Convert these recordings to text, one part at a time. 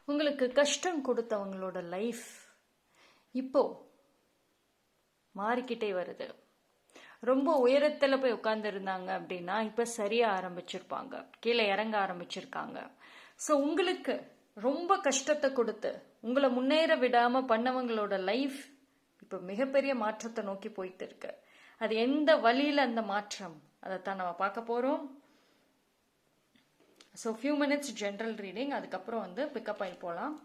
உங்களுக்கு கஷ்டம் கொடுத்தவங்களோட லைஃப் இப்போ மாறிக்கிட்டே வருது. ரொம்ப உயரத்துல போய் உட்கார்ந்து இருந்தாங்க அப்படின்னா இப்ப சரியா ஆரம்பிச்சிருப்பாங்க, கீழே இறங்க ஆரம்பிச்சிருக்காங்க. ஸோ உங்களுக்கு ரொம்ப கஷ்டத்தை கொடுத்து உங்களை முன்னேற விடாம பண்ணவங்களோட லைஃப் இப்ப மிகப்பெரிய மாற்றத்தை நோக்கி போயிட்டு இருக்கு. அது எந்த வழியில அந்த மாற்றம், அதைத்தான் நம்ம பார்க்க போறோம். So few minutes general reading, அதுக்கப்புறம் பிக்கப் ஆகி போகலாம்.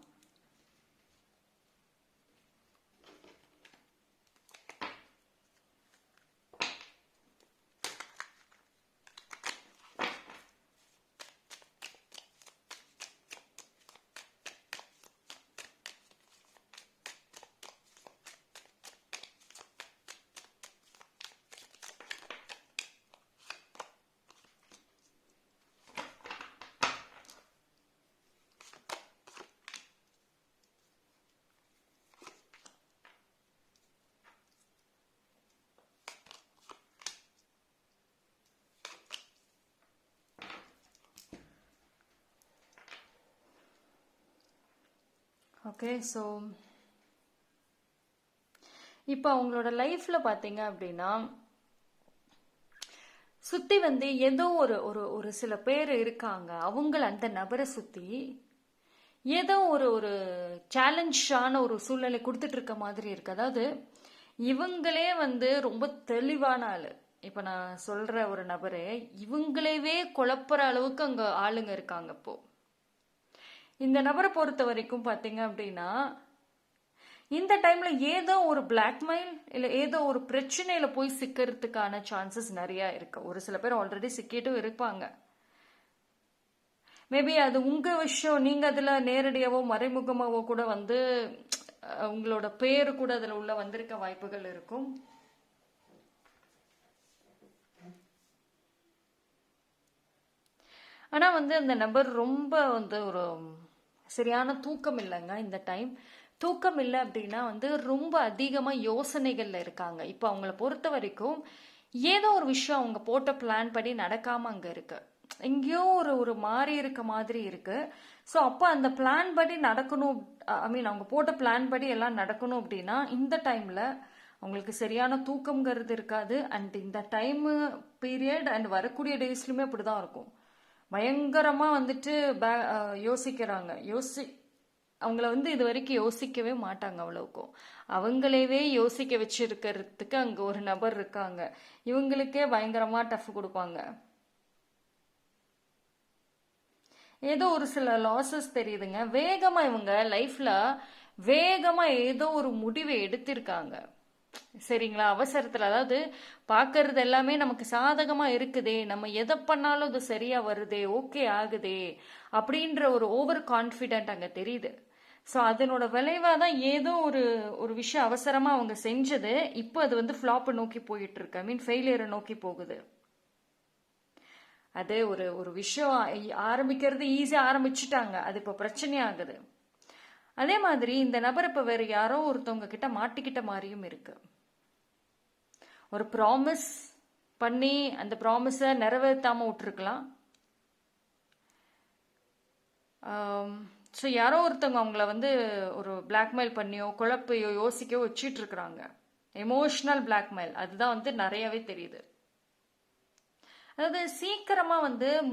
ஓகே, ஸோ இப்போ அவங்களோட லைஃப்ல பார்த்தீங்க அப்படின்னா சுத்தி ஏதோ ஒரு ஒரு ஒரு சில பேர் இருக்காங்க. அவங்கள அந்த நபரை சுத்தி ஏதோ ஒரு ஒரு சேலஞ்சான ஒரு சூழ்நிலை கொடுத்துட்டு இருக்க மாதிரி இருக்கு. அதாவது இவங்களே ரொம்ப தெளிவான ஆளு. இப்ப நான் சொல்ற ஒரு நபரே இவங்களவே குழப்புற அளவுக்கு அங்க ஆளுங்க இருக்காங்க. இப்போ இந்த நபரை பொறுத்த வரைக்கும் பாத்தீங்க அப்படின்னா இந்த டைம்ல ஏதோ ஒரு பிளாக்மெயில் இல்ல ஏதோ ஒரு பிரச்சனையில போய் சிக்கிறதுக்கான சான்சஸ் நிறைய இருக்கு. ஒரு சில பேர் ஆல்ரெடி சிக்கிட்டும் இருப்பாங்க. மேபி அது உங்க விஷயம், நீங்க அதுல நேரடியாவோ மறைமுகமாவோ கூட உங்களோட பேரு கூட அதுல உள்ள வந்திருக்க வாய்ப்புகள் இருக்கும். ஆனா அந்த நபர் ரொம்ப ஒரு சரியான தூக்கம் இல்லைங்க. இந்த டைம் தூக்கம் இல்லை அப்படின்னா ரொம்ப அதிகமா யோசனைகள்ல இருக்காங்க. இப்ப அவங்கள பொறுத்த வரைக்கும் ஏதோ ஒரு விஷயம் அவங்க போட்ட பிளான் படி நடக்காம அங்க இருக்கு, எங்கேயோ ஒரு ஒரு மாறி இருக்க மாதிரி இருக்கு. ஸோ அப்போ அந்த பிளான் படி நடக்கணும், ஐ மீன் அவங்க போட்ட பிளான் படி எல்லாம் நடக்கணும் அப்படின்னா இந்த டைம்ல அவங்களுக்கு சரியான தூக்கம்ங்கிறது இருக்காது. அண்ட் இந்த டைம் பீரியட் அண்ட் வரக்கூடிய டேஸ்லயுமே அப்படிதான் இருக்கும். பயங்கரமா யோசிக்கிறாங்க. அவங்கள இது வரைக்கும் யோசிக்கவே மாட்டாங்க அவ்வளவுக்கும். அவங்களவே யோசிக்க வச்சிருக்கிறதுக்கு அங்க ஒரு நபர் இருக்காங்க. இவங்களுக்கே பயங்கரமா டஃப் கொடுப்பாங்க. ஏதோ ஒரு சில லாசஸ் தெரியுதுங்க. வேகமா இவங்க லைஃப்ல வேகமா ஏதோ ஒரு முடிவை எடுத்திருக்காங்க. சரிங்களா? அவசரத்துல, அதாவது பாக்குறது எல்லாமே நமக்கு சாதகமா இருக்குதே, நம்ம எதை பண்ணாலும் அது சரியா வருதே, ஓகே ஆகுதே அப்படின்ற ஒரு ஓவர் கான்பிடென்ட் அங்க தெரியுது. ஸோ அதனோட விளைவாக தான் ஏதோ ஒரு ஒரு விஷயம் அவசரமா அவங்க செஞ்சது இப்போ அது ஃப்ளாப்பை நோக்கி போயிட்டு இருக்கு. ஐ மீன் ஃபெயிலியரை நோக்கி போகுது. அது ஒரு ஒரு விஷயம் ஆரம்பிக்கிறது ஈஸியா ஆரம்பிச்சுட்டாங்க, அது இப்போ பிரச்சனையாகுது. அதே மாதிரி இந்த நபர் இப்ப வேற யாரோ ஒருத்தவங்க கிட்ட மாட்டிக்கிட்ட மாதிரியும் இருக்கு. ஒரு ப்ராமிஸ் பண்ணி அந்த ப்ராமிஸை நிறைவேற்றாம விட்டுருக்கலாம். ஸோ யாரோ ஒருத்தவங்க அவங்கள ஒரு பிளாக்மெயில் பண்ணியோ குழப்பையோ யோசிக்கோ வச்சிட்டு இருக்கிறாங்க. எமோஷனல் பிளாக்மெயில் அதுதான் நிறையவே தெரியுது. அதாவது சீக்கிரமா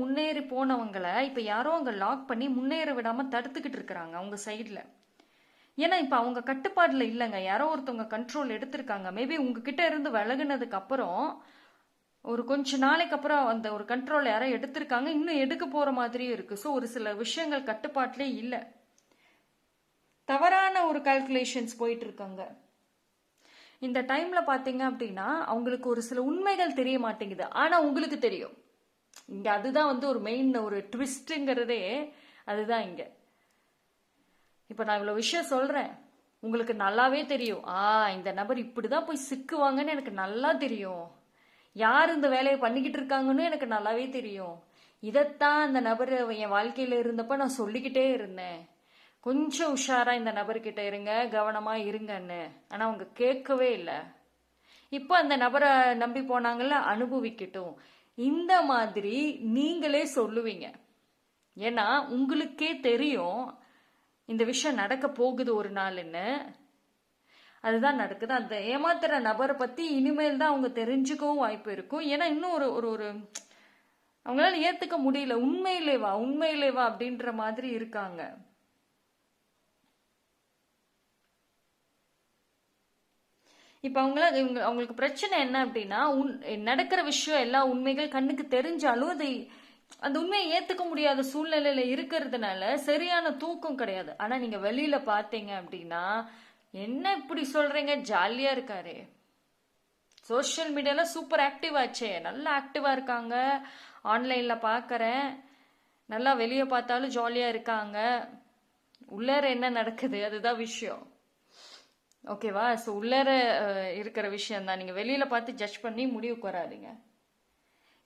முன்னேறி போனவங்களை இப்ப யாரோ அங்க லாக் பண்ணி முன்னேற விடாம தடுத்துக்கிட்டு இருக்கிறாங்க அவங்க சைட்ல. ஏன்னா இப்ப அவங்க கட்டுப்பாடுல இல்லைங்க, யாரோ ஒருத்தவங்க கண்ட்ரோல் எடுத்திருக்காங்க. மேபி உங்ககிட்ட இருந்து விலகுனதுக்கு அப்புறம் ஒரு கொஞ்ச நாளைக்கு அப்புறம் அந்த ஒரு கண்ட்ரோல் யாரோ எடுத்திருக்காங்க, இன்னும் எடுக்க போற மாதிரியும் இருக்கு. ஸோ ஒரு சில விஷயங்கள் கட்டுப்பாட்டிலே இல்ல, தவறான ஒரு கால்குலேஷன்ஸ் போயிட்டு இருக்காங்க. இந்த டைம்ல பாத்தீங்க அப்படின்னா அவங்களுக்கு ஒரு சில உண்மைகள் தெரிய மாட்டேங்குது, ஆனா உங்களுக்கு தெரியும். இங்க அதுதான் ஒரு மெயின் ஒரு ட்விஸ்ட்ங்கிறதே அதுதான் இங்க. இப்ப நான் இவ்வளவு விஷயம் சொல்றேன், உங்களுக்கு நல்லாவே தெரியும். இந்த நபர் இப்படிதான் போய் சிக்குவாங்கன்னு எனக்கு நல்லா தெரியும். யார் இந்த வேலையை பண்ணிக்கிட்டு இருக்காங்கன்னு எனக்கு நல்லாவே தெரியும். இதைத்தான் அந்த நபர் என் வாழ்க்கையில இருந்தப்ப நான் சொல்லிக்கிட்டே இருந்தேன், கொஞ்சம் உஷாரா இந்த நபர்கிட்ட இருங்க, கவனமா இருங்கன்னு. ஆனா அவங்க கேட்கவே இல்லை. இப்போ அந்த நபரை நம்பி போனாங்கல்ல, அனுபவிக்கட்டும். இந்த மாதிரி நீங்களே சொல்லுவீங்க. ஏன்னா உங்களுக்கே தெரியும் இந்த விஷயம் நடக்க போகுது ஒரு நாள்னு. அதுதான் நடக்குது. அந்த ஏமாத்துற நபரை பத்தி இனிமேல் தான் அவங்க தெரிஞ்சுக்கவும் வாய்ப்பு இருக்கும். ஏன்னா இன்னும் ஒரு ஒரு ஒரு அவங்களால ஏத்துக்க முடியல. உண்மையிலேவா அப்படின்ற மாதிரி இருக்காங்க. இப்ப அவங்களுக்கு பிரச்சனை என்ன அப்படின்னா, நடக்கிற விஷயம் எல்லா உண்மைகள் கண்ணுக்கு தெரிஞ்சாலும் அந்த உண்மையை ஏத்துக்க முடியாத சூழ்நிலையில இருக்கிறதுனால சரியான தூக்கம் கிடையாது. ஆனா நீங்க வெளியில பாத்தீங்க அப்படின்னா, என்ன இப்படி சொல்றீங்க, ஜாலியா இருக்காரு. சோஷியல் மீடியால சூப்பர் ஆக்டிவ் ஆச்சே, நல்லா ஆக்டிவா இருக்காங்க. ஆன்லைன்ல பாக்குறேன், நல்லா வெளியே பார்த்தாலும் ஜாலியா இருக்காங்க. உள்ளார என்ன நடக்குது அதுதான் விஷயம். ஓகேவா? ஸோ உள்ளார இருக்கிற விஷயம் தான். நீங்க வெளியில பார்த்து ஜட்ஜ் பண்ணி முடிவுக்கு வராதிங்க.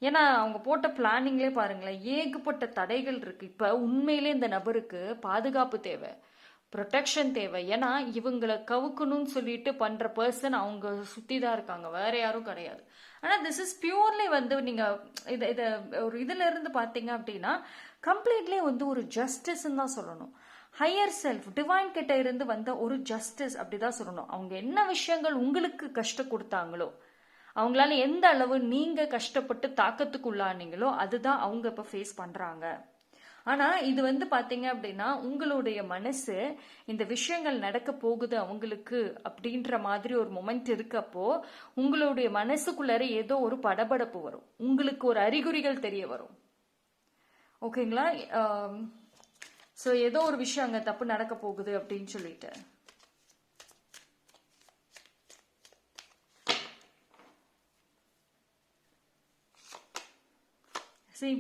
ஏன்னா அவங்க போட்ட பிளானிங்லேயே பாருங்களேன், ஏகப்பட்ட தடைகள் இருக்கு. இப்ப உண்மையிலே இந்த நபருக்கு பாதுகாப்பு தேவை, ப்ரொடெக்ஷன் தேவை. ஏன்னா இவங்களை கவுக்கணும்னு சொல்லிட்டு பண்ற பர்சன் அவங்க சுத்தி தான் இருக்காங்க, வேற யாரும் கிடையாது. ஆனா திஸ் இஸ் பியூர்லி வந்து நீங்க இத ஒரு இதுல இருந்து பாத்தீங்க அப்படின்னா கம்ப்ளீட்லி வந்து ஒரு ஜஸ்டிஸ் தான் சொல்லணும். ஹையர் செல்ஃப் டிவைன் கிட்ட இருந்து வந்த ஒரு ஜஸ்டிஸ் அப்படிதான் சொல்லணும். அவங்க என்ன விஷயங்கள் உங்களுக்கு கஷ்டம் கொடுத்தாங்களோ, அவங்களால எந்த அளவு நீங்க கஷ்டப்பட்டு தாக்கத்துக்குள்ளானீங்களோ அதுதான் அவங்க இப்ப ஃபேஸ் பண்றாங்க. ஆனா இது வந்து பாத்தீங்க அப்படின்னா உங்களுடைய மனசு இந்த விஷயங்கள் நடக்க போகுது அவங்களுக்கு அப்படின்ற மாதிரி ஒரு மொமெண்ட் இருக்கப்போ உங்களுடைய மனசுக்குள்ளார ஏதோ ஒரு படபடப்பு வரும், உங்களுக்கு ஒரு அறிகுறிகள் தெரிய வரும். ஓகேங்களா? ஸோ ஏதோ ஒரு விஷயம் அங்க தப்பு நடக்க போகுது அப்படின்னு சொல்லிட்டு. See,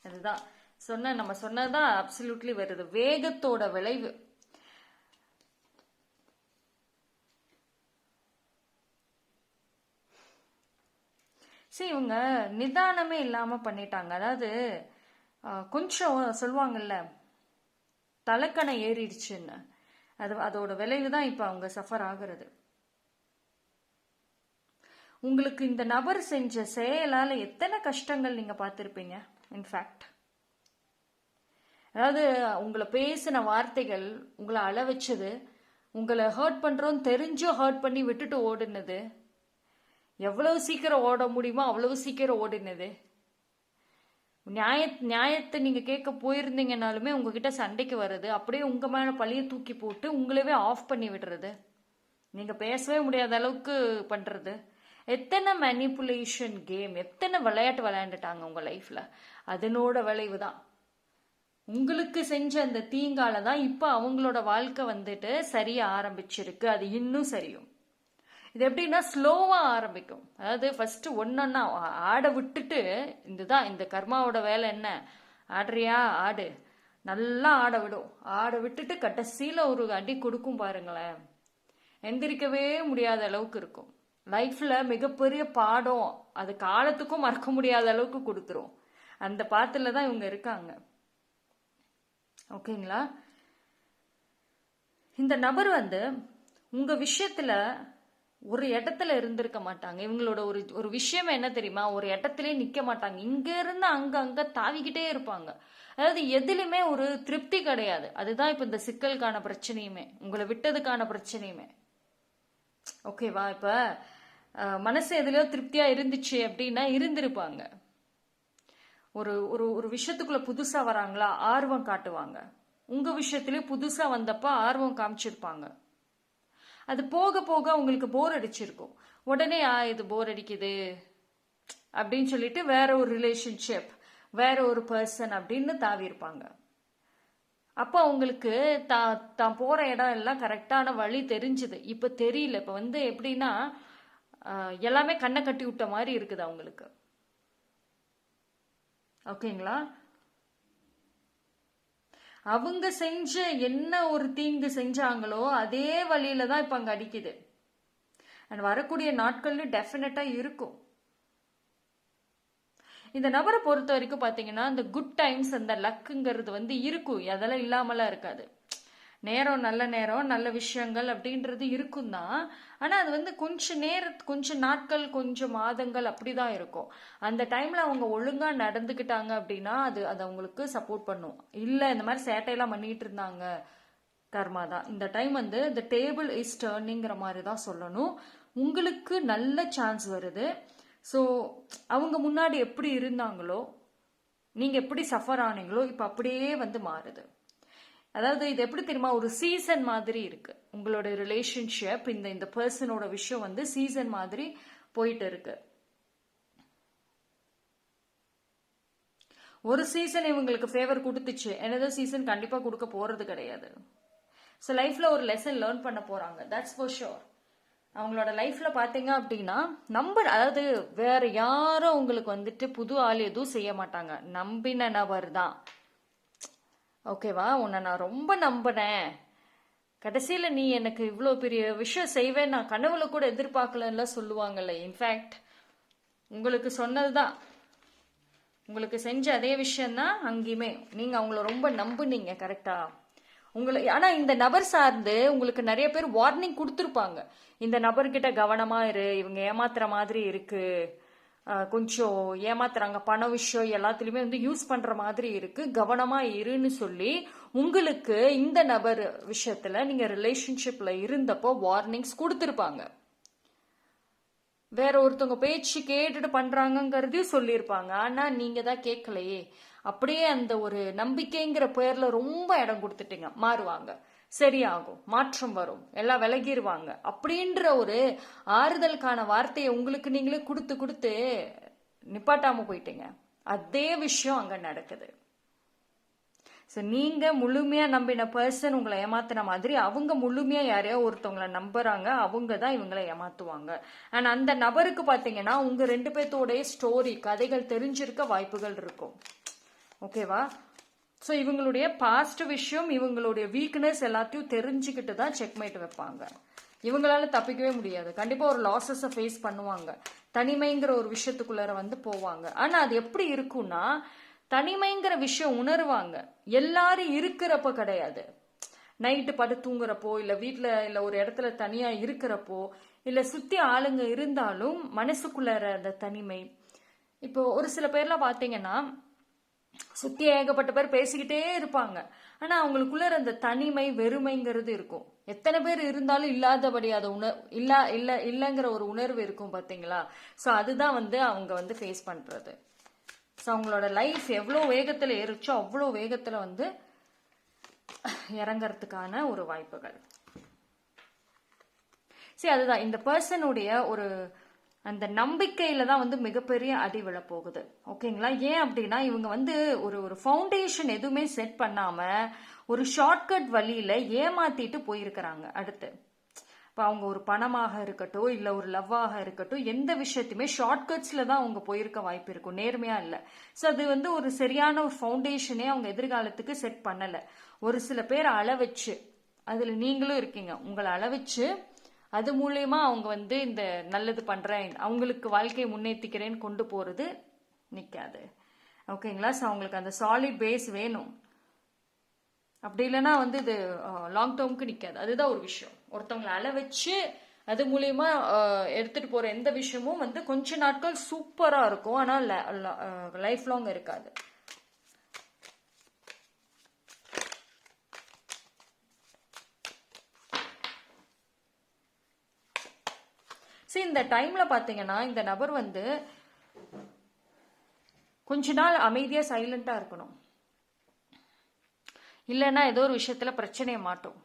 அதுதான் நம்ம சொன்னதான் அப்சல்யூட்லி வருது, வேகத்தோட விளைவு. சரி, இவங்க நிதானமே இல்லாம பண்ணிட்டாங்க. அதாவது கொஞ்சம் சொல்லுவாங்கல்ல, தலைக்கணை ஏறிடுச்சுன்னு, அதோட விளைவு தான் இப்ப அவங்க சஃபர் ஆகுறது. உங்களுக்கு இந்த நபர் செஞ்ச செயலால எத்தனை கஷ்டங்கள் நீங்க பார்த்திருப்பீங்க. இன்ஃபேக்ட் அதாவது உங்களை பேசின வார்த்தைகள், உங்களை அழ வச்சது, உங்களை ஹர்ட் பண்றோன்னு தெரிஞ்சும் ஹர்ட் பண்ணி விட்டுட்டு ஓடுனது, எவ்வளவு சீக்கிரம் ஓட முடியுமோ அவ்வளவு சீக்கிரம் ஓடினது. நியாயத்தை நீங்க கேட்க போயிருந்தீங்கனாலுமே உங்ககிட்ட சண்டைக்கு வர்றது, அப்படியே உங்க மேல பழிய தூக்கி போட்டு உங்களவே ஆஃப் பண்ணி விடுறது, நீங்க பேசவே முடியாத அளவுக்கு பண்றது. எத்தனை மேனிப்புலேஷன் கேம், எத்தனை விளையாட்டு விளையாண்டுட்டாங்க உங்க லைஃப்ல. அதனோட விளைவு தான் உங்களுக்கு செஞ்ச அந்த தீங்கால தான் இப்ப அவங்களோட வாழ்க்கை வந்துட்டு சரிய ஆரம்பிச்சிருக்கு. அது இன்னும் சரியும். இது எப்படின்னா ஸ்லோவா ஆரம்பிக்கும். அதாவது ஃபர்ஸ்ட் ஒன்னொன்னா ஆட விட்டுட்டு, இதுதான் இந்த கர்மாவோட வேலை. என்ன ஆடுறியா ஆடு, நல்லா ஆட விடும். ஆட விட்டுட்டு கடைசியில ஒரு அடி கொடுக்கும் பாருங்களேன், எந்திரிக்கவே முடியாத அளவுக்கு இருக்கும். லைஃப்ல மிகப்பெரிய பாடம், அது காலத்துக்கும் மறக்க முடியாத அளவுக்கு கொடுத்துரும். அந்த பாத்துல தான் இவங்க இருக்காங்க. ஓகேங்களா? இந்த நபர் வந்து உங்க விஷயத்துல ஒரு இடத்துல இருந்திருக்க மாட்டாங்க. இவங்களோட ஒரு விஷயம் என்ன தெரியுமா, ஒரு இடத்துல நிக்க மாட்டாங்க. இங்க இருந்து அங்க தாவிக்கிட்டே இருப்பாங்க. அதாவது எதுலையுமே ஒரு திருப்தி கிடையாது. அதுதான் இப்ப இந்த சிக்கலுக்கான பிரச்சனையுமே, உங்களை விட்டதுக்கான பிரச்சனையுமே. ஓகேவா? இப்ப மனசு எதுலயோ திருப்தியா இருந்துச்சு அப்படின்னா இருந்திருப்பாங்க. ஒரு ஒரு ஒரு விஷயத்துக்குள்ள புதுசா வராங்களா, ஆர்வம் காட்டுவாங்க. உங்க விஷயத்திலே புதுசா வந்தப்ப ஆர்வம் காமிச்சிருப்பாங்க. அது போக போக உங்களுக்கு போர் அடிச்சிருக்கும். உடனே இது போர் அடிக்குது அப்படின்னு சொல்லிட்டு வேற ஒரு ரிலேஷன்ஷிப், வேற ஒரு பர்சன் அப்படின்னு தாவி இருப்பாங்க. அப்போ அவங்களுக்கு தான் போற இடம் எல்லாம் கரெக்டான வழி தெரிஞ்சுது. இப்ப தெரியல. இப்ப வந்து எப்படின்னா எல்லாமே கண்ணை கட்டி விட்ட மாதிரி இருக்குது அவங்களுக்கு. ஓகேங்களா? அவங்க செஞ்ச என்ன ஒரு தீங்கு செஞ்சாங்களோ அதே வழியில தான் இப்ப அங்க அடிக்குது. அண்ட் வரக்கூடிய நாட்கள்ல டெஃபினட்டா இருக்கும். இந்த நபரை பொறுத்த வரைக்கும் பாத்தீங்கன்னா இந்த குட் டைம்ஸ், அந்த லக்குங்கிறது வந்து இருக்கும், அதெல்லாம் இல்லாமலாம் இருக்காது. நேரம் நல்ல நேரம் நல்ல விஷயங்கள் அப்படின்றது இருக்கும் தான். ஆனால் அது வந்து கொஞ்சம் நாட்கள் கொஞ்சம் மாதங்கள் அப்படிதான் இருக்கும். அந்த டைம்ல அவங்க ஒழுங்கா நடந்துக்கிட்டாங்க அப்படின்னா அது அது அவங்களுக்கு சப்போர்ட் பண்ணும். இல்லை இந்த மாதிரி சேட்டையெல்லாம் பண்ணிட்டு இருந்தாங்க, கர்மா தான். இந்த டைம் வந்து the டேபிள் இஸ் டர்னிங்கிற மாதிரி தான் சொல்லணும். உங்களுக்கு நல்ல சான்ஸ் வருது. ஸோ அவங்க முன்னாடி எப்படி இருந்தாங்களோ, நீங்க எப்படி சஃபர் ஆனீங்களோ, இப்போ அப்படியே வந்து மாறுது. அதாவது இது எப்படி தெரியுமா, ஒரு சீசன் மாதிரி இருக்கு. உங்களோட ரிலேஷன்ஷிப் இந்த இந்த பர்சனோட விஷயம் வந்து சீசன் மாதிரி போயிட்டு இருக்கு. ஒரு சீசன் இவங்களுக்கு ஃபேவர் கொடுத்துச்சு, எனதர் சீசன் கண்டிப்பா கொடுக்க போறது கிடையாது. ஸோ லைஃப்ல ஒரு லெசன் லேர்ன் பண்ண போறாங்க, தட்ஸ் ஃபார் ஷோர். அவங்களோட லைஃப்ல பாத்தீங்க அப்படின்னா அதாவது வேற யாரும் உங்களுக்கு வந்துட்டு புது ஆள் எதுவும் செய்ய மாட்டாங்க. நம்பின நபர் தான். ஓகேவா, உன்னை நான் ரொம்ப நம்பினேன், கடைசியில் நீ எனக்கு இவ்வளோ பெரிய விஷயம் செய்வேன் நான் கனவுல கூட எதிர்பார்க்கலன்னு சொல்லுவாங்கல்ல. இன்ஃபேக்ட் உங்களுக்கு சொன்னதுதான், உங்களுக்கு செஞ்ச அதே விஷயம்தான் அங்கேயுமே. நீங்கள் அவங்கள ரொம்ப நம்புனீங்க, கரெக்டா? ஆனா இந்த நபர் சார்ந்து உங்களுக்கு நிறைய பேர் வார்னிங் கொடுத்துருப்பாங்க. இந்த நபர்கிட்ட கவனமா இரு, இவங்க ஏமாத்துற மாதிரி இருக்கு, கொஞ்சம் ஏமாத்துறாங்க, பண விஷயம் எல்லாத்துலயுமே வந்து யூஸ் பண்ற மாதிரி இருக்கு, கவனமா இருன்னு சொல்லி உங்களுக்கு இந்த நபர் விஷயத்துல நீங்க ரிலேஷன்ஷிப்ல இருந்தப்போ வார்னிங்ஸ் கொடுத்துருப்பாங்க. வேற ஒருத்தவங்க பேச்சு கேட்டுட்டு பண்றாங்கிறதையும் சொல்லியிருப்பாங்க. ஆனா நீங்க தான் கேட்கலையே. அப்படியே அந்த ஒரு நம்பிக்கைங்கிற பேர்ல ரொம்ப இடம் கொடுத்துட்டீங்க. மாறுவாங்க, சரியாகும், மாற்றம் வரும், எல்லாம் விலகிடுவாங்க அப்படின்ற ஒரு ஆறுதலுக்கான வார்த்தையை உங்களுக்கு நீங்களே கொடுத்து கொடுத்து நிப்பாட்டாம போயிட்டீங்க. அதே விஷயம் அங்க நடக்குது. ஸோ நீங்கள் முழுமையாக நம்பின பர்சன் உங்களை ஏமாத்தின மாதிரி அவங்க முழுமையாக யாரையோ ஒருத்தவங்களை நம்புறாங்க, அவங்க தான் இவங்களை ஏமாத்துவாங்க. அண்ட் அந்த நபருக்கு பார்த்தீங்கன்னா உங்கள் ரெண்டு பேர்த்தோடைய ஸ்டோரி கதைகள் தெரிஞ்சிருக்க வாய்ப்புகள் இருக்கும். ஓகேவா? ஸோ இவங்களுடைய பாஸ்ட் விஷயம், இவங்களுடைய வீக்னஸ் எல்லாத்தையும் தெரிஞ்சுக்கிட்டு தான் செக்மேட் வைப்பாங்க. இவங்களால தப்பிக்கவே முடியாது. கண்டிப்பாக ஒரு லாஸஸை ஃபேஸ் பண்ணுவாங்க. தனிமைங்கிற ஒரு விஷயத்துக்குள்ளார வந்து போவாங்க. ஆனால் அது எப்படி இருக்கும்னா, தனிமைங்கிற விஷயம் உணர்வாங்க, எல்லாரும் இருக்கிறப்ப கிடையாது. நைட்டு படு தூங்குறப்போ, இல்லை வீட்டில் இல்லை ஒரு இடத்துல தனியாக இருக்கிறப்போ, இல்லை சுற்றி ஆளுங்க இருந்தாலும் மனசுக்குள்ளார அந்த தனிமை. இப்போ ஒரு சில பேர்லாம் பார்த்தீங்கன்னா சுற்றி ஏகப்பட்ட பேர் பேசிக்கிட்டே இருப்பாங்க, ஆனால் அவங்களுக்குள்ள அந்த தனிமை வெறுமைங்கிறது இருக்கும். எத்தனை பேர் இருந்தாலும் இல்லாதபடி அதை இல்லைங்கிற ஒரு உணர்வு இருக்கும் பார்த்தீங்களா? ஸோ அதுதான் வந்து அவங்க வந்து ஃபேஸ் பண்ணுறது. ஸோ அவங்களோட லைஃப் எவ்வளோ வேகத்தில் ஏறிச்சோ அவ்வளோ வேகத்தில் வந்து இறங்கிறதுக்கான ஒரு வாய்ப்புகள். சரி, அதுதான் இந்த பர்சனுடைய ஒரு அந்த நம்பிக்கையில தான் வந்து மிகப்பெரிய அடி விழ போகுது. ஓகேங்களா? ஏன் அப்படின்னா இவங்க வந்து ஒரு ஃபவுண்டேஷன் எதுவுமே செட் பண்ணாம ஒரு ஷார்ட்கட் வழியில ஏமாத்திட்டு போயிருக்கிறாங்க. அடுத்து இப்போ அவங்க ஒரு பணமாக இருக்கட்டும், இல்லை ஒரு லவ்வாக இருக்கட்டும், எந்த விஷயத்தையுமே ஷார்ட்கட்ஸில் தான் அவங்க போயிருக்க வாய்ப்பு இருக்கும், நேர்மையாக இல்லை. ஸோ அது வந்து ஒரு சரியான ஒரு ஃபவுண்டேஷனே அவங்க எதிர்காலத்துக்கு செட் பண்ணலை. ஒரு சில பேர் அளவச்சு, அதில் நீங்களும் இருக்கீங்க, உங்களை அளவச்சு அது மூலயமா அவங்க வந்து இந்த நல்லது பண்ணுறேன், அவங்களுக்கு வாழ்க்கையை முன்னேற்றிக்கிறேன்னு கொண்டு போகிறது நிற்காது. ஓகேங்களா? ஸோ அவங்களுக்கு அந்த சாலிட் பேஸ் வேணும். அப்படி இல்லைன்னா வந்து இது லாங் டேர்முக்கு நிற்காது. அதுதான் ஒரு விஷயம். ஒருத்தவங்களை அள வச்சு அது மூலியமா எடுத்துட்டு போற எந்த விஷயமும் வந்து கொஞ்ச நாட்கள் சூப்பரா இருக்கும், ஆனால் லைஃப் லாங் இருக்காது. சரி, இந்த டைம்ல பாத்தீங்கன்னா இந்த நபர் வந்து கொஞ்ச நாள் அமைதியா சைலண்டா இருக்கணும். இல்லைன்னா ஏதோ ஒரு விஷயத்துல பிரச்சனையை மாட்டோம்.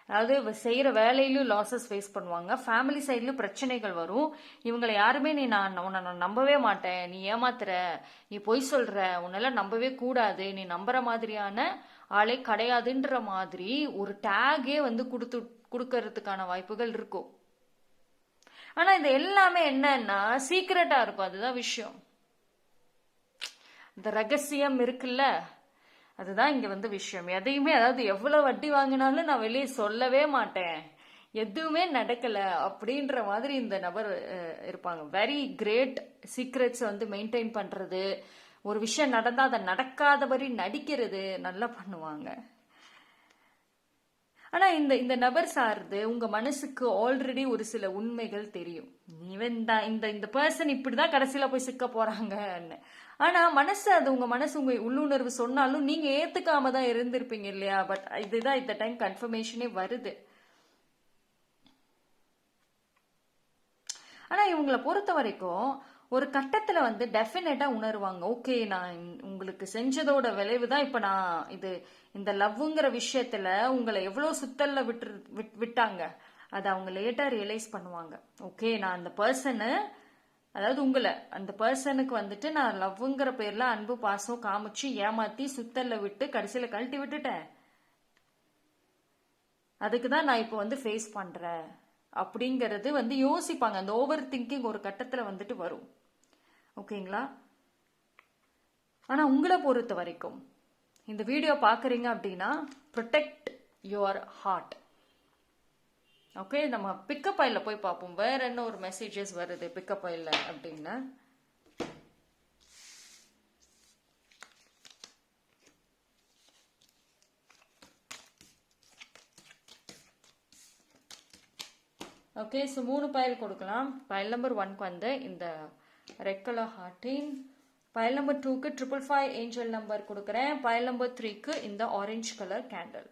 அதாவது செய்கிற வேலையிலும் லாஸஸ் ஃபேஸ் பண்ணுவாங்க, ஃபேமிலி சைட்லையும் பிரச்சனைகள் வரும். இவங்களை யாருமே உன்னை நான் நம்பவே மாட்டேன், நீ ஏமாத்துற, நீ பொய் சொல்ற, உன்னெல்லாம் நம்பவே கூடாது, நீ நம்புற மாதிரியான ஆளே கிடையாதுன்ற மாதிரி ஒரு டேகே வந்து கொடுக்கறதுக்கான வாய்ப்புகள் இருக்கும். ஆனால் இது எல்லாமே என்னன்னா சீக்ரெட்டாக இருக்கும். அதுதான் விஷயம். இந்த ரகசியம் இருக்குல்ல, அதுதான் இங்க வந்து விஷயம். எதையுமே, அதாவது எவ்வளவு வட்டி வாங்கினாலும் நான் வெளியே சொல்லவே மாட்டேன், எதுவுமே நடக்கல அப்படின்ற மாதிரி இந்த நபர் இருப்பாங்க. வெரி கிரேட் சீக்ரெட்ஸ் வந்து மெயின்டைன் பண்றது, ஒரு விஷயம் நடந்தா அதை நடக்காதபடி நடிக்கிறது நல்லா பண்ணுவாங்க. ஆனா இந்த இந்த நபர் சார்ந்து உங்க மனசுக்கு ஆல்ரெடி ஒரு சில உண்மைகள் தெரியும். இவன் தான் இந்த இந்த பர்சன் இப்படிதான் கடைசியில போய் சிக்க போறாங்கன்னு. ஆனா மனசு அது உங்க மனசு உங்க உள்ளுணர்வு சொன்னாலும் நீங்க ஏத்துக்காம தான் இருந்திருப்பீங்க இல்லையா? பட் இதுதான் இந்த டைம் கன்ஃபர்மேஷனே வருது. ஆனா இவங்களை பொறுத்த வரைக்கும் ஒரு கட்டத்துல வந்து டெஃபினட்டா உணர்வாங்க. ஓகே, நான் உங்களுக்கு செஞ்சதோட விளைவு தான் இப்ப நான் இது இந்த லவ்ங்கிற விஷயத்துல உங்களை எவ்வளவு சுத்தல்ல விட்டாங்க. அதை அவங்க லேட்டா ரியலைஸ் பண்ணுவாங்க. ஓகே, நான் அந்த பர்சனு, அதாவது உங்களை அந்த பர்சனுக்கு வந்துட்டு நான் லவ்ங்கிற பேர்ல அன்பு பாசம் காமிச்சு ஏமாத்தி சுத்தல்ல விட்டு கடைசியில கழட்டி விட்டுட்டேன். அதுக்கு தான் நான் இப்போ வந்து ஃபேஸ் பண்றேன் அப்படிங்கிறது வந்து யோசிப்பாங்க. அந்த ஓவர் திங்கிங் ஒரு கட்டத்துல வந்துட்டு வரும். ஓகேங்களா? ஆனா உங்களை பொறுத்த வரைக்கும் இந்த வீடியோ பாக்குறீங்க அப்படின்னா ப்ரொடெக்ட் யுவர் ஹார்ட். ஓகே, நம்ம பிக்கப் ஆயில போய் பார்ப்போம் வேற என்ன ஒரு மெசேஜஸ் வருது பிக்கப் ஆயில அப்படின்னு. ஓகே, ஸோ 3 பயல் கொடுக்கலாம். பயல் நம்பர் 1க்கு வந்து இந்த ரெட் கலர் ஹார்டின், பயல் நம்பர் 2க்கு 555 ஏஞ்சல் நம்பர் கொடுக்குறேன். பயல் நம்பர் 3க்கு இந்த orange colour candle.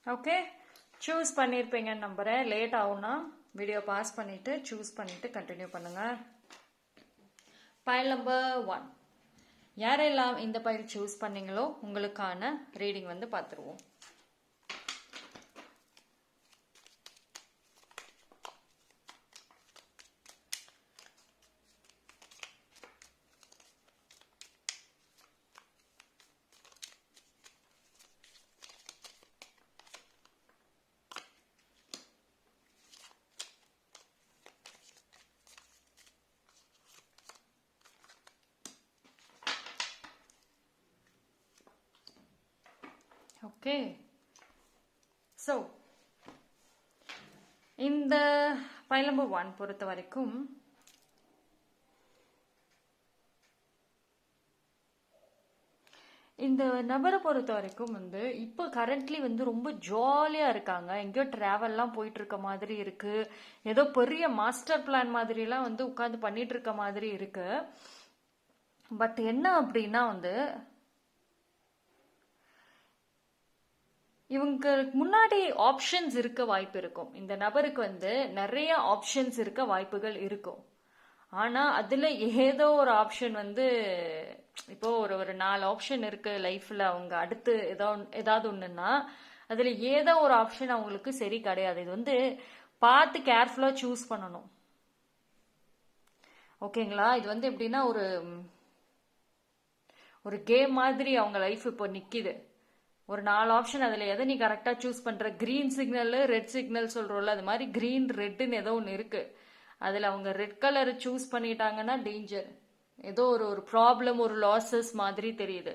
Okay, choose பண்ணியிருப்பீங்கன்னு நம்புறேன். லேட் ஆகும்னா வீடியோ பாஸ் பண்ணிட்டு சூஸ் பண்ணிட்டு கண்டினியூ பண்ணுங்க. பயல் நம்பர் 1, யாரெல்லாம் இந்த பயல் சூஸ் பண்ணீங்களோ உங்களுக்கான ரீடிங் வந்து பார்த்துருவோம். ஓகே, ஸோ இந்த பயல் நம்பர் 1 பொறுத்த வரைக்கும் இந்த நபரை பொறுத்த வரைக்கும் வந்து இப்போ கரண்ட்லி வந்து ரொம்ப ஜாலியா இருக்காங்க. எங்கேயோ டிராவல்லாம் போயிட்டு இருக்க மாதிரி இருக்கு. ஏதோ பெரிய மாஸ்டர் பிளான் மாதிரிலாம் வந்து உட்காந்து பண்ணிட்டு இருக்க மாதிரி இருக்கு. பட் என்ன அப்படின்னா வந்து இவங்களுக்கு முன்னாடி ஆப்ஷன்ஸ் இருக்க வாய்ப்பு இருக்கும். இந்த நபருக்கு வந்து நிறைய ஆப்ஷன்ஸ் இருக்க வாய்ப்புகள் இருக்கும். ஆனா அதுல ஏதோ ஒரு ஆப்ஷன் வந்து இப்போ ஒரு 4 ஆப்ஷன் இருக்கு லைஃப்ல, அவங்க அடுத்து ஏதாவது ஒண்ணுன்னா அதுல ஏதோ ஒரு ஆப்ஷன் அவங்களுக்கு சரி கிடையாது. இது வந்து பார்த்து கேர்ஃபுல்லா சூஸ் பண்ணணும். ஓகேங்களா? இது வந்து எப்படின்னா ஒரு கேம் மாதிரி அவங்க லைஃப் இப்போ நிக்குது. ஒரு 4 ஆப்ஷன், அதுல எதை நீ கரெக்டா சூஸ் பண்ற? கிரீன் சிக்னல், ரெட் சிக்னல் சொல்றோம்ல, அது மாதிரி கிரீன் ரெட்னு ஏதோ ஒன்று இருக்கு. அதுல அவங்க ரெட் கலர் சூஸ் பண்ணிட்டாங்கன்னா டேஞ்சர். ஏதோ ஒரு ப்ராப்ளம், ஒரு லாசஸ் மாதிரி தெரியுது.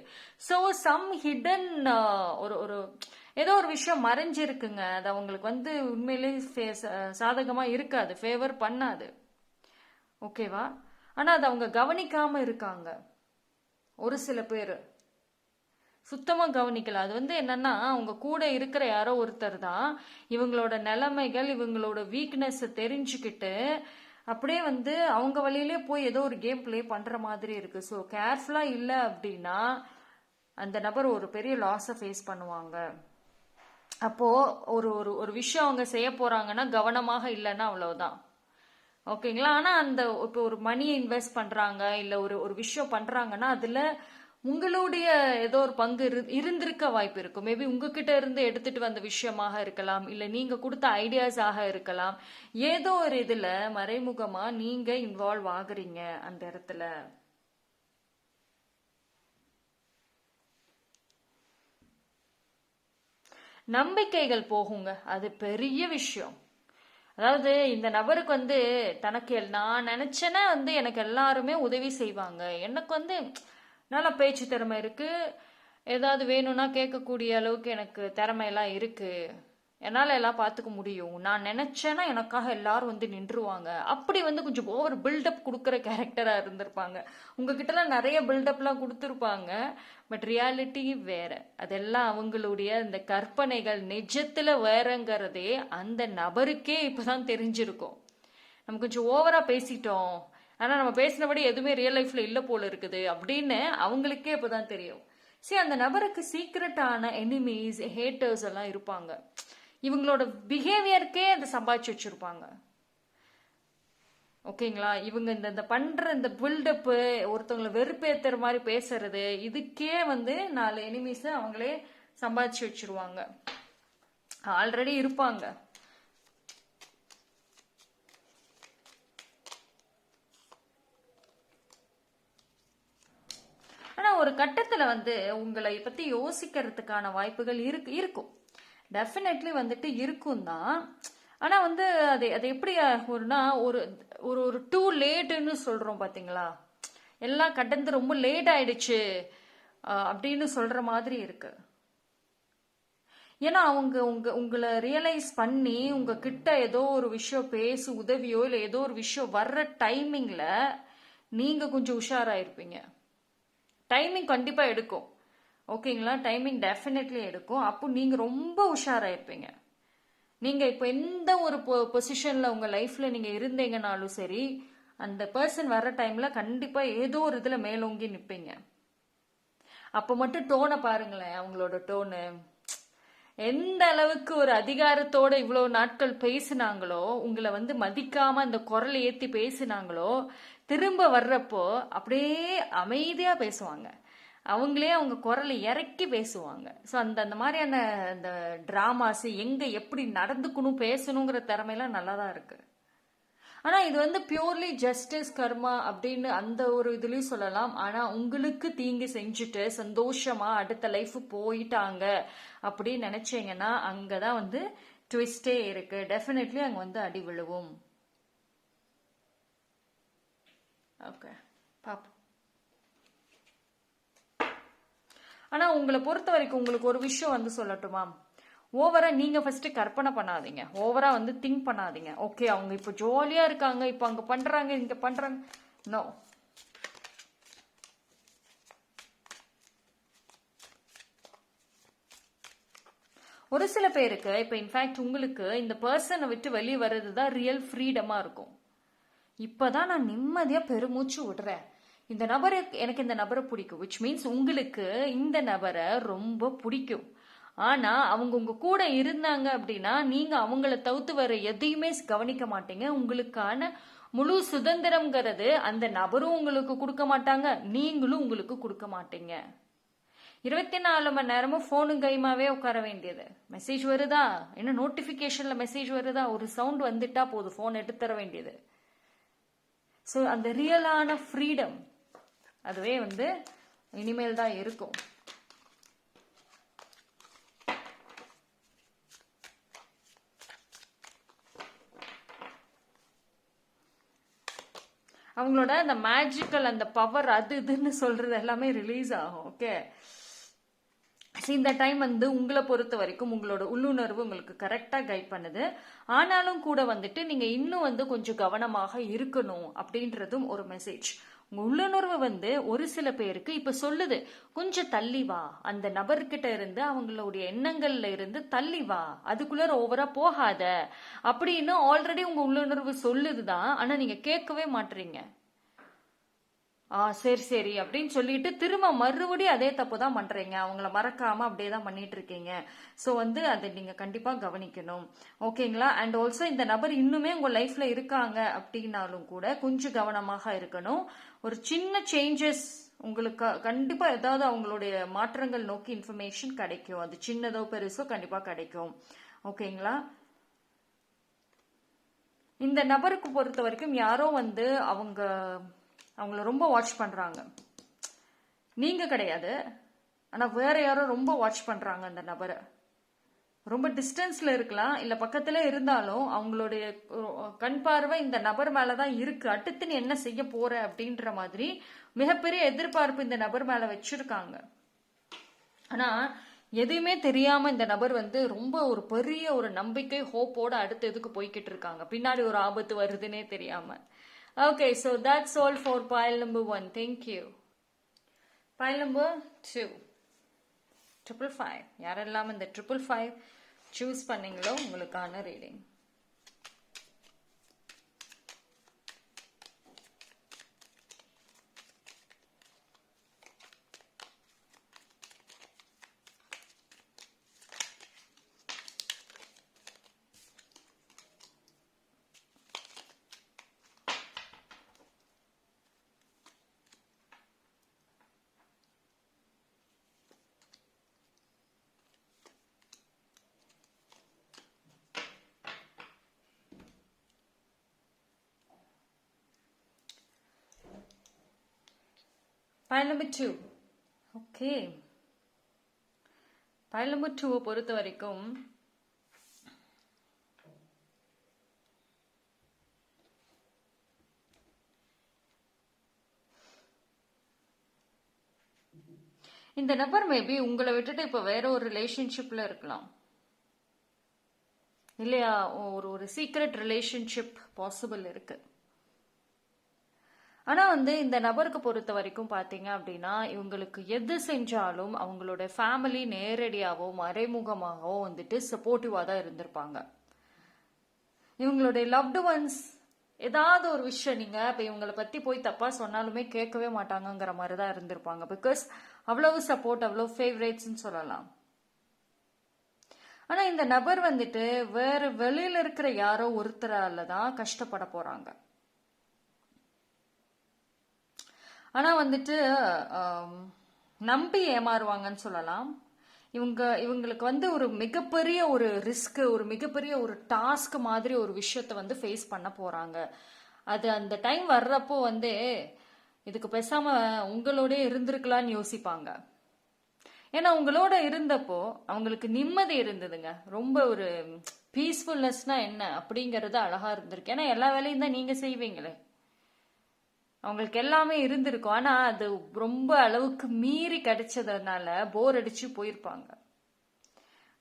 ஸோ சம் ஹிடன் ஒரு ஒரு ஏதோ ஒரு விஷயம் மறைஞ்சிருக்குங்க. அது அவங்களுக்கு வந்து உண்மையிலே சாதகமா இருக்காது, ஃபேவர் பண்ணாது. ஓகேவா? ஆனா அது அவங்க கவனிக்காம இருக்காங்க. ஒரு சில பேர் சுத்தமா கவனிக்கல. அது வந்து என்னன்னா அவங்க கூட இருக்கிற யாரோ ஒருத்தர் தான் இவங்களோட நிலைமைகள், இவங்களோட வீக்னஸ் தெரிஞ்சுக்கிட்டு அப்படியே வந்து அவங்க வழியிலே போய் ஏதோ ஒரு கேம் பிளே பண்ற மாதிரி இருக்கு. ஸோ கேர்ஃபுல்லா இல்லை அப்படின்னா அந்த நபர் ஒரு பெரிய லாஸை ஃபேஸ் பண்ணுவாங்க. அப்போ ஒரு ஒரு ஒரு விஷயம் அவங்க செய்ய போறாங்கன்னா கவனமாக இல்லைன்னா அவ்வளவுதான். ஓகேங்களா? ஆனா அந்த இப்போ ஒரு மணியை இன்வெஸ்ட் பண்றாங்க, இல்ல ஒரு ஒரு விஷயம் பண்றாங்கன்னா அதுல உங்களுடைய ஏதோ ஒரு பங்கு இருந்திருக்க வாய்ப்பு இருக்கும். மேபி உங்ககிட்ட இருந்து எடுத்துட்டு வந்த விஷயமாக இருக்கலாம், இல்ல நீங்க கொடுத்த ஐடியாஸாக இருக்கலாம். ஏதோ ஒரு இதுல மறைமுகமா நீங்க இன்வால்வ் ஆகுறீங்க அந்த இடத்துல. நம்பிக்கைகள் போகுங்க, அது பெரிய விஷயம். அதாவது இந்த நபருக்கு வந்து தனக்கு நான் நினைச்சேன்னா வந்து எனக்கு எல்லாருமே உதவி செய்வாங்க, எனக்கு வந்து நல்ல பேச்சு திறமை இருக்கு, ஏதாவது வேணும்னா கேட்கக்கூடிய அளவுக்கு எனக்கு திறமையெல்லாம் இருக்கு, என்னால் எல்லாம் பார்த்துக்க முடியும், நான் நினச்சேன்னா எனக்காக எல்லாரும் வந்து நின்றுவாங்க, அப்படி வந்து கொஞ்சம் ஓவர் பில்டப் கொடுக்குற கேரக்டராக இருந்திருப்பாங்க. உங்ககிட்டலாம் நிறைய பில்டப்லாம் கொடுத்துருப்பாங்க, பட் ரியாலிட்டி வேற. அதெல்லாம் அவங்களுடைய இந்த கற்பனைகள், நிஜத்தில் வேறங்கிறதே அந்த நபருக்கே இப்போதான் தெரிஞ்சிருக்கும். நம்ம கொஞ்சம் ஓவராக பேசிட்டோம், ஆனால் நம்ம பேசினபடி எதுவுமே ரியல் லைஃப்பில் இல்லை போல இருக்குது அப்படின்னு அவங்களுக்கே இப்போதான் தெரியும். சரி, அந்த நபருக்கு சீக்ரெட்டான எனிமீஸ், ஹேட்டர்ஸ் எல்லாம் இருப்பாங்க. இவங்களோட பிஹேவியருக்கே அதை சம்பாதிச்சு வச்சிருப்பாங்க. ஓகேங்களா? இவங்க இந்த பண்ற இந்த பில்டப்பு, ஒருத்தவங்களை வெறுப்பேத்துற மாதிரி பேசுறது, இதுக்கே வந்து 4 எனிமீஸ் அவங்களே சம்பாதிச்சு வச்சிருவாங்க, ஆல்ரெடி இருப்பாங்க. ஆனா ஒரு கட்டத்துல வந்து உங்களை பத்தி யோசிக்கிறதுக்கான வாய்ப்புகள் இருக்கும், டெஃபினெட்லி வந்துட்டு இருக்கும் தான். ஆனால் வந்து அது எப்படி ஒருனா ஒரு ஒரு ஒரு டூ லேட்டுன்னு சொல்கிறோம் பார்த்தீங்களா, எல்லாம் கடந்து ரொம்ப லேட் ஆயிடுச்சு அப்படின்னு சொல்கிற மாதிரி இருக்கு. ஏன்னா அவங்க உங்களை ரியலைஸ் பண்ணி உங்ககிட்ட ஏதோ ஒரு விஷயம் பேசு உதவியோ இல்லை ஏதோ ஒரு விஷயம் வர்ற டைமிங்கில் நீங்கள் கொஞ்சம் உஷாராயிருப்பீங்க. டைமிங் கண்டிப்பாக எடுக்கும், ஓகேங்களா? டைமிங் டெஃபினெட்லி எடுக்கும். அப்போ நீங்கள் ரொம்ப உஷாராயிருப்பீங்க. நீங்கள் இப்போ எந்த ஒரு பொசிஷனில் உங்கள் லைஃப்பில் நீங்கள் இருந்தீங்கனாலும் சரி, அந்த பர்சன் வர்ற டைமில் கண்டிப்பாக ஏதோ ஒரு இதில் மேலோங்கி நிற்பீங்க. அப்போ மட்டும் டோனை பாருங்களேன், அவங்களோட டோனு எந்த அளவுக்கு ஒரு அதிகாரத்தோட இவ்வளோ நாட்கள் பேசினாங்களோ, உங்களை வந்து மதிக்காமல் அந்த குரலை ஏற்றி பேசினாங்களோ, திரும்ப வர்றப்போ அப்படியே அமைதியாக பேசுவாங்க. அவங்களே அவங்க குரலை இறக்கி பேசுவாங்க. ஸோ அந்த மாதிரியான அந்த ட்ராமாஸ் எங்கே எப்படி நடந்துக்கணும் பேசணுங்கிற திறமையெல்லாம் நல்லா தான் இருக்குது. ஆனால் இது வந்து பியூர்லி ஜஸ்டிஸ் கர்மா அப்படின்னு அந்த ஒரு இதுலேயும் சொல்லலாம். ஆனால் உங்களுக்கு தீங்கு செஞ்சுட்டு சந்தோஷமாக அடுத்த லைஃப் போயிட்டாங்க அப்படின்னு நினச்சிங்கன்னா அங்கே தான் வந்து ட்விஸ்டே இருக்குது. டெஃபினெட்லி அங்கே வந்து அடி விழுவும். ஓகே, பாப்போம். ஆனால் உங்களை பொறுத்த வரைக்கும் உங்களுக்கு ஒரு விஷயம் வந்து சொல்லட்டுமா, ஓவராக நீங்கள் ஃபஸ்ட்டு கற்பனை பண்ணாதீங்க, ஓவராக வந்து திங்க் பண்ணாதீங்க. ஓகே, அவங்க இப்போ ஜாலியாக இருக்காங்க, இப்போ அங்கே பண்ணுறாங்க, இங்கே பண்ணுறாங்க. நோ, ஒரு சில பேருக்கு இப்போ இன்ஃபேக்ட் உங்களுக்கு இந்த பர்சனை விட்டு வெளியே வர்றது தான் ரியல் ஃப்ரீடமாக இருக்கும். இப்போ தான் நான் நிம்மதியாக பெருமூச்சு விடுறேன், இந்த நபரை எனக்கு இந்த நபரை பிடிக்கும், விச் மீன்ஸ் உங்களுக்கு இந்த நபரை ரொம்ப பிடிக்கும். ஆனால் அவங்க உங்க கூட இருந்தாங்க அப்படின்னா நீங்கள் அவங்கள தவிர்த்து வர எதையுமே கவனிக்க மாட்டீங்க. உங்களுக்கான முழு சுதந்திரம்ங்கிறது அந்த நபரும் உங்களுக்கு கொடுக்க மாட்டாங்க, நீங்களும் உங்களுக்கு கொடுக்க மாட்டீங்க. 24 மணி நேரமும் ஃபோனும் கைமாவே உட்கார வேண்டியது. மெசேஜ் வருதா, என்ன நோட்டிஃபிகேஷனில் மெசேஜ் வருதா, ஒரு சவுண்ட் வந்துட்டா போதும் ஃபோன் எடுத்து தர வேண்டியது. ஸோ அந்த ரியலான ஃப்ரீடம் அதுவே வந்து இனிமேல் தான் இருக்கும். அவங்களோட அந்த மேஜிக்கல் அந்த பவர் அது இதுன்னு சொல்றது எல்லாமே ரிலீஸ் ஆகும். ஓகே, இந்த டைம் வந்து உங்களை பொறுத்த வரைக்கும் உங்களோட உள்ளுணர்வு உங்களுக்கு கரெக்டாக கைட் பண்ணுது. ஆனாலும் கூட வந்துட்டு நீங்கள் இன்னும் வந்து கொஞ்சம் கவனமாக இருக்கணும் அப்படின்றதும் ஒரு மெசேஜ். உங்கள் உள்ளுணர்வு வந்து ஒரு சில பேருக்கு இப்போ சொல்லுது, கொஞ்சம் தள்ளி வா, அந்த நபர்கிட்ட இருந்து அவங்களுடைய எண்ணங்கள்ல இருந்து தள்ளி வா, அதுக்குள்ள ஓவரா போகாத அப்படின்னு ஆல்ரெடி உங்கள் உள்ளுணர்வு சொல்லுதுதான். ஆனால் நீங்கள் கேட்கவே மாட்டீங்க. சரி சரி அப்படின்னு சொல்லிட்டு திரும்ப மறுபடியும் அதே தப்பு தான் பண்றீங்க, அவங்கள மறக்காம அப்படியே தான் பண்ணிட்டு இருக்கீங்க. ஸோ வந்து அதை நீங்க கண்டிப்பா கவனிக்கணும், ஓகேங்களா? அண்ட் ஆல்சோ இந்த நபர் இன்னுமே உங்க லைஃப்ல இருக்காங்க அப்படின்னாலும் கூட கொஞ்சம் கவனமாக இருக்கணும். ஒரு சின்ன சேஞ்சஸ் உங்களுக்கு கண்டிப்பா ஏதாவது அவங்களுடைய மாற்றங்கள் நோக்கி இன்ஃபர்மேஷன் கிடைக்கும், அது சின்னதோ பெருசோ கண்டிப்பா கிடைக்கும், ஓகேங்களா? இந்த நபருக்கு பொறுத்த வரைக்கும் யாரோ வந்து அவங்கள ரொம்ப வாட்ச் பண்றாங்க, நீங்க கிடையாது, ஆனா வேற யாரோ ரொம்ப வாட்ச் பண்றாங்க அந்த நபரை. ரொம்ப டிஸ்டன்ஸ்ல இருக்கலாம், இல்ல பக்கத்துல இருந்தாலும் அவங்களுடைய கண் பார்வை இந்த நபர் மேலதான் இருக்கு. அடுத்து நீ என்ன செய்ய போற அப்படின்ற மாதிரி மிகப்பெரிய எதிர்பார்ப்பு இந்த நபர் மேல வச்சிருக்காங்க. ஆனா எதுவுமே தெரியாம இந்த நபர் வந்து ரொம்ப ஒரு பெரிய ஒரு நம்பிக்கை ஹோப்போட அடுத்த இதுக்கு போய்கிட்டு இருக்காங்க, பின்னாடி ஒரு ஆபத்து வருதுன்னே தெரியாம. Okay, so that's all for pile number 1. Thank you. pile number 2, 555. யாரெல்லாம் இந்த 555 சூஸ் பண்ணீங்களோ உங்களுக்கான reading. pile number 2. Okay, pile number 2 பொறுத்த வரைக்கும் இந்த நபர் மேபி உங்களை விட்டுட்டு இப்ப வேற ஒரு ரிலேஷன்ஷிப்ல இருக்கலாம் இல்லையா, ஒரு சீக்ரெட் ரிலேஷன்ஷிப் பாசிபிள் இருக்கு. ஆனா வந்து இந்த நபருக்கு பொறுத்த வரைக்கும் பாத்தீங்க அப்படின்னா, இவங்களுக்கு எது செஞ்சாலும் அவங்களோட ஃபேமிலி நேரடியாவோ மறைமுகமாகவோ வந்துட்டு சப்போர்ட்டிவா தான் இருந்திருப்பாங்க. இவங்களுடைய லவ்டு ஒன்ஸ் ஏதாவது ஒரு விஷயம் நீங்க இப்ப இவங்களை பத்தி போய் தப்பா சொன்னாலுமே கேட்கவே மாட்டாங்கிற மாதிரி தான் இருந்திருப்பாங்க. பிகாஸ் அவ்வளவு சப்போர்ட், அவ்வளவு ஃபேவரேட்ஸ்ன்னு சொல்லலாம். ஆனா இந்த நபர் வந்துட்டு வேற வெளியில இருக்கிற யாரோ ஒருத்தரால தான் கஷ்டப்பட போறாங்க. ஆனா வந்துட்டு நம்பி ஏமாறுவாங்கன்னு சொல்லலாம். இவங்களுக்கு வந்து ஒரு மிகப்பெரிய ஒரு ரிஸ்க், ஒரு மிகப்பெரிய ஒரு டாஸ்க் மாதிரி ஒரு விஷயத்த வந்து ஃபேஸ் பண்ண போறாங்க. அது அந்த டைம் வர்றப்போ வந்து இதுக்கு பேசாம உங்களோட இருந்திருக்கலாம்னு யோசிப்பாங்க. ஏன்னா உங்களோட இருந்தப்போ அவங்களுக்கு நிம்மதி இருந்ததுங்க. ரொம்ப ஒரு பீஸ்ஃபுல்னஸ்னா என்ன அப்படிங்கறது அழகா இருந்திருக்கு. ஏன்னா எல்லா வேலையும் தான் நீங்க செய்வீங்களே, அவங்களுக்கு எல்லாமே இருந்திருக்கும். ஆனா அது ரொம்ப அளவுக்கு மீறி கிடைச்சதுனால போர் அடிச்சு போயிருப்பாங்க.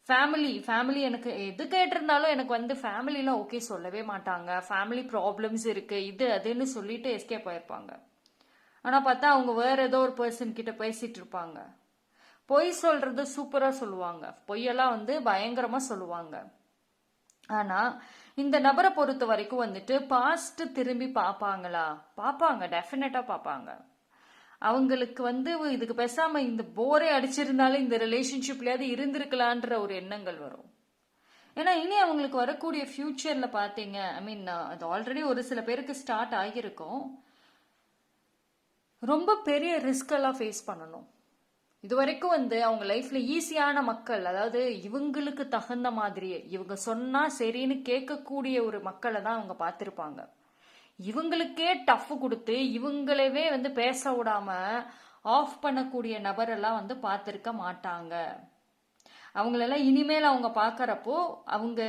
ஃபேமிலி எனக்கு எது கேட்டிருந்தாலும் எனக்கு வந்து ஃபேமிலிலாம் ஓகே சொல்லவே மாட்டாங்க, ஃபேமிலி ப்ராப்ளம்ஸ் இருக்கு இது அதுன்னு சொல்லிட்டு எஸ்கேப் ஆயிருப்பாங்க. ஆனா பார்த்தா அவங்க வேற ஏதோ ஒரு பர்சன் கிட்ட பேசிட்டு இருப்பாங்க. பொய் சொல்றது சூப்பரா சொல்லுவாங்க, பொய்யெல்லாம் வந்து பயங்கரமா சொல்லுவாங்க. ஆனா இந்த நபரை பொறுத்த வரைக்கும் வந்துட்டு பாஸ்ட் திரும்பி பார்ப்பாங்களா? பார்ப்பாங்க, டெஃபினட்டா பார்ப்பாங்க. அவங்களுக்கு வந்து இதுக்கு பேசாம இந்த போரே அடிச்சிருந்தாலும் இந்த ரிலேஷன்ஷிப்லயாவது இருந்திருக்கலான்ற ஒரு எண்ணங்கள் வரும். ஏன்னா இனி அவங்களுக்கு வரக்கூடிய ஃபியூச்சர்ல பாத்தீங்க, ஐ மீன் அது ஆல்ரெடி ஒரு சில பேருக்கு ஸ்டார்ட் ஆகியிருக்கும், ரொம்ப பெரிய ரிஸ்க் எல்லாம் ஃபேஸ் பண்ணணும். இது வரைக்கும் வந்து அவங்க லைஃப்ல ஈஸியான மக்கள், அதாவது இவங்களுக்கு தகுந்த மாதிரியே இவங்க சொன்னா சரின்னு கேட்கக்கூடிய ஒரு மக்களை தான் அவங்க பார்த்திருப்பாங்க. இவங்களுக்கே டஃப் கொடுத்து இவங்களவே வந்து பேச விடாம ஆஃப் பண்ணக்கூடிய நபரெல்லாம் வந்து பார்த்திருக்க மாட்டாங்க. அவங்களெல்லாம் இனிமேல் அவங்க பார்க்கறப்போ அவங்க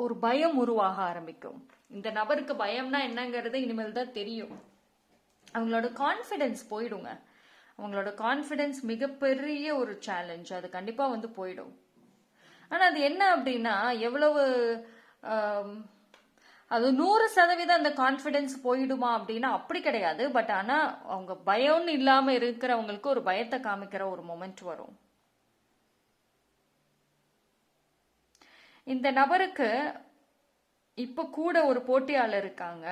ஒரு பயம் உருவாக ஆரம்பிக்கும். இந்த நபருக்கு பயம்னா என்னங்கிறது இனிமேல் தான் தெரியும். அவங்களோட கான்ஃபிடென்ஸ் போயிடுங்க. அவங்களோட கான்ஃபிடென்ஸ் மிகப்பெரிய ஒரு சேலஞ்ச், அது கண்டிப்பா வந்து போயிடும். ஆனா அது என்ன அப்படின்னா, எவ்வளவு அது 100% அந்த கான்ஃபிடென்ஸ் போயிடுமா அப்படின்னா அப்படி கிடையாது. பட் ஆனா அவங்க பயம்னு இல்லாம இருக்கிறவங்களுக்கு ஒரு பயத்தை காமிக்கிற ஒரு மொமெண்ட் வரும். இந்த நபருக்கு இப்ப கூட ஒரு போட்டியாளர் இருக்காங்க,